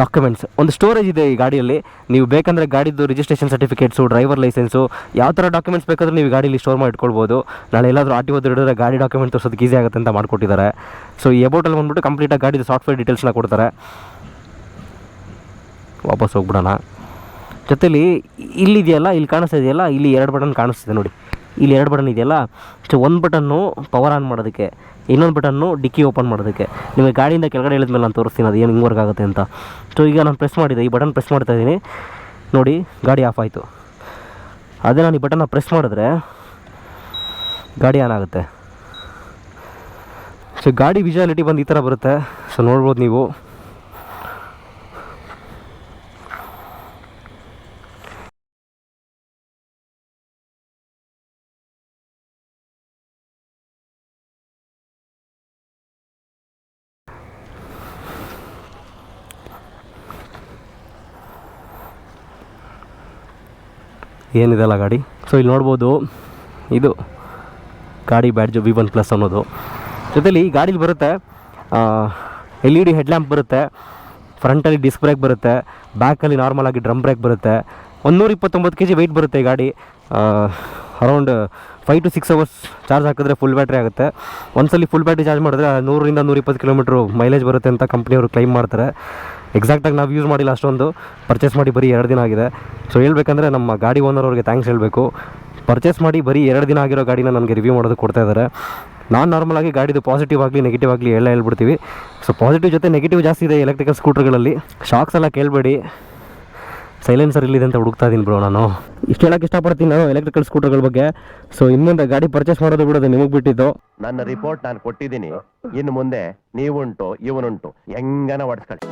Speaker 1: ಡಾಕ್ಯುಮೆಂಟ್ಸ್, ಒಂದು ಸ್ಟೋರೇಜ್ ಇದೆ ಈ ಗಾಡಿಯಲ್ಲಿ. ನೀವು ಬೇಕಂದರೆ ಗಾಡಿದು ರಿಜಿಸ್ಟ್ರೇಷನ್ ಸರ್ಟಿಫಿಕೇಟ್ಸು, ಡ್ರೈವರ್ ಲೈಸೆನ್ಸು, ಯಾವ ಥರ ಡಾಕ್ಯುಮೆಂಟ್ಸ್ ಬೇಕಾದರೂ ನೀವು ಗಾಡೀಲಿ ಸ್ಟೋರ್ ಮಾಡಿ ಇಟ್ಕೊಳ್ಬೋದು. ನಾಳೆ ಎಲ್ಲಾದರೂ RTO ಹಿಡಿದ್ರೆ ಗಾಡಿ ಡಾಕ್ಯುಮೆಂಟ್ ತೋರಿಸೋದಕ್ಕೆ ಈಸಿ ಆಗುತ್ತೆ ಅಂತ ಮಾಡಿಕೊಟ್ಟಿದ್ದಾರೆ. ಸೊ ಈ ಅಬೌಟಲ್ಲಿ ಬಂದುಬಿಟ್ಟು ಕಂಪ್ಲೀಟಾಗಿ ಗಾಡಿದು ಸಾಫ್ಟ್ವೇರ್ ಡೀಟೇಲ್ಸ್ನ ಕೊಡ್ತಾರೆ. ವಾಪಸ್ ಹೋಗ್ಬಿಡೋಣ. ಜೊತೆಲಿ ಇಲ್ಲಿದೆಯಲ್ಲ, ಇಲ್ಲಿ ಕಾಣಿಸ್ತಾ ಇದೆಯಲ್ಲ, ಇಲ್ಲಿ 2 ಬಟನ್ ಕಾಣಿಸ್ತಿದೆ ನೋಡಿ. ಇಲ್ಲಿ 2 ಬಟನ್ ಇದೆಯಲ್ಲ, ಅಷ್ಟು ಒಂದು ಬಟನ್ನು ಪವರ್ ಆನ್ ಮಾಡೋದಕ್ಕೆ, ಇನ್ನೊಂದು ಬಟನ್ನು ಡಿಕ್ಕಿ ಓಪನ್ ಮಾಡೋದಕ್ಕೆ. ನಿಮಗೆ ಗಾಡಿಯಿಂದ ಕೆಳಗಡೆ ಇಳಿದ್ಮೇಲೆ ನಾನು ತೋರಿಸ್ತೀನಿ ಅದು ಏನು ಹಿಂಗೆ ವರ್ಕ್ ಆಗುತ್ತೆ ಅಂತ. ಸೊ ಈಗ ನಾನು ಪ್ರೆಸ್ ಮಾಡಿದೆ, ಈ ಬಟನ್ ಪ್ರೆಸ್ ಮಾಡ್ತಾಯಿದ್ದೀನಿ ನೋಡಿ, ಗಾಡಿ ಆಫ್ ಆಯಿತು. ಅದೇ ನಾನು ಈ ಬಟನ್ನ ಪ್ರೆಸ್ ಮಾಡಿದ್ರೆ ಗಾಡಿ ಆನ್ ಆಗುತ್ತೆ. ಸೊ ಗಾಡಿ ವಿಜುವಾಲಿಟಿ ಬಂದು ಈ ಥರ ಬರುತ್ತೆ. ಸೊ ನೋಡ್ಬೋದು ನೀವು. ಏನಿದೆಲ್ಲ ಗಾಡಿ. ಸೊ ಇಲ್ಲಿ ನೋಡ್ಬೋದು, ಇದು ಗಾಡಿ ಬ್ಯಾಡ್ಜು V1+ ಅನ್ನೋದು. ಜೊತೆಲಿ ಈ ಗಾಡೀಲಿ ಬರುತ್ತೆ LED ಹೆಡ್ಲ್ಯಾಂಪ್ ಬರುತ್ತೆ, ಫ್ರಂಟಲ್ಲಿ ಡಿಸ್ಕ್ ಬ್ರೇಕ್ ಬರುತ್ತೆ, ಬ್ಯಾಕಲ್ಲಿ ನಾರ್ಮಲಾಗಿ ಡ್ರಮ್ ಬ್ರೇಕ್ ಬರುತ್ತೆ. 129 kg ವೆಯ್ಟ್ ಬರುತ್ತೆ ಈ ಗಾಡಿ. ಅರೌಂಡ್ 5 to 6 hours ಚಾರ್ಜ್ ಹಾಕಿದ್ರೆ ಫುಲ್ ಬ್ಯಾಟ್ರಿ ಆಗುತ್ತೆ. ಒಂದ್ಸಲಿ ಫುಲ್ ಬ್ಯಾಟ್ರಿ ಚಾರ್ಜ್ ಮಾಡಿದ್ರೆ 100 to 120 ಕಿಲೋಮೀಟ್ರು ಮೈಲೇಜ್ ಬರುತ್ತೆ ಅಂತ ಕಂಪ್ನಿಯವರು ಕ್ಲೈಮ್ ಮಾಡ್ತಾರೆ. ಎಕ್ಸಾಕ್ಟಾಗಿ ನಾವು ಯೂಸ್ ಮಾಡಿಲ್ಲ ಅಷ್ಟೊಂದು, ಪರ್ಚೇಸ್ ಮಾಡಿ ಬರೀ 2 ದಿನ ಆಗಿದೆ. ಸೊ ಹೇಳ್ಬೇಕಂದ್ರೆ ನಮ್ಮ ಗಾಡಿ ಓನರ್ ಅವ್ರಿಗೆ ಥ್ಯಾಂಕ್ಸ್ ಹೇಳಬೇಕು. ಪರ್ಚೇಸ್ ಮಾಡಿ ಬರೀ 2 ದಿನ ಆಗಿರೋ ಗಾಡಿನ ನನಗೆ ರಿವ್ಯೂ ಮಾಡೋದಕ್ಕೆ ಕೊಡ್ತಾ ಇದ್ದಾರೆ. ನಾನು ನಾರ್ಮಲಾಗಿ ಗಾಡಿದು ಪಾಸಿಟಿವ್ ಆಗಲಿ ನೆಗೆಟಿವ್ ಆಗಲಿ ಎಲ್ಲ ಹೇಳ್ಬಿಡ್ತೀವಿ. ಸೊ ಪಾಸಿಟಿವ್ ಜೊತೆ ನೆಗೆಟಿವ್ ಜಾಸ್ತಿ ಇದೆ ಎಲೆಕ್ಟ್ರಿಕಲ್ ಸ್ಕೂಟರ್ಗಳಲ್ಲಿ. ಶಾಕ್ಸ್ ಎಲ್ಲ ಕೇಳಬೇಡಿ, ಸೈಲೆನ್ಸರ್ ಇಲ್ಲಿದೆ ಅಂತ ಹುಡುಕ್ತಾ ಇದ್ದೀನಿ ಬ್ರೋ ನಾನು. ಇಷ್ಟು ಹೇಳಕ್ಕೆ ಇಷ್ಟಪಡ್ತೀನಿ ನಾನು ಎಲೆಕ್ಟ್ರಿಕಲ್ ಸ್ಕೂಟರ್ಗಳ ಬಗ್ಗೆ. ಸೊ ಇನ್ಮುಂದೆ ಗಾಡಿ ಪರ್ಚೇಸ್ ಮಾಡೋದು ಬಿಡೋದು ನಿಮಗೆ ಬಿಟ್ಟಿದ್ದು.
Speaker 4: ನನ್ನ ರಿಪೋರ್ಟ್ ನಾನು ಕೊಟ್ಟಿದ್ದೀನಿ. ಇನ್ನು ಮುಂದೆ ನೀವುಂಟು ಇವನುಂಟು ಹೆಂಗನ ಹೊಡ್ಸ್ಕೊಳ್ಳಿ.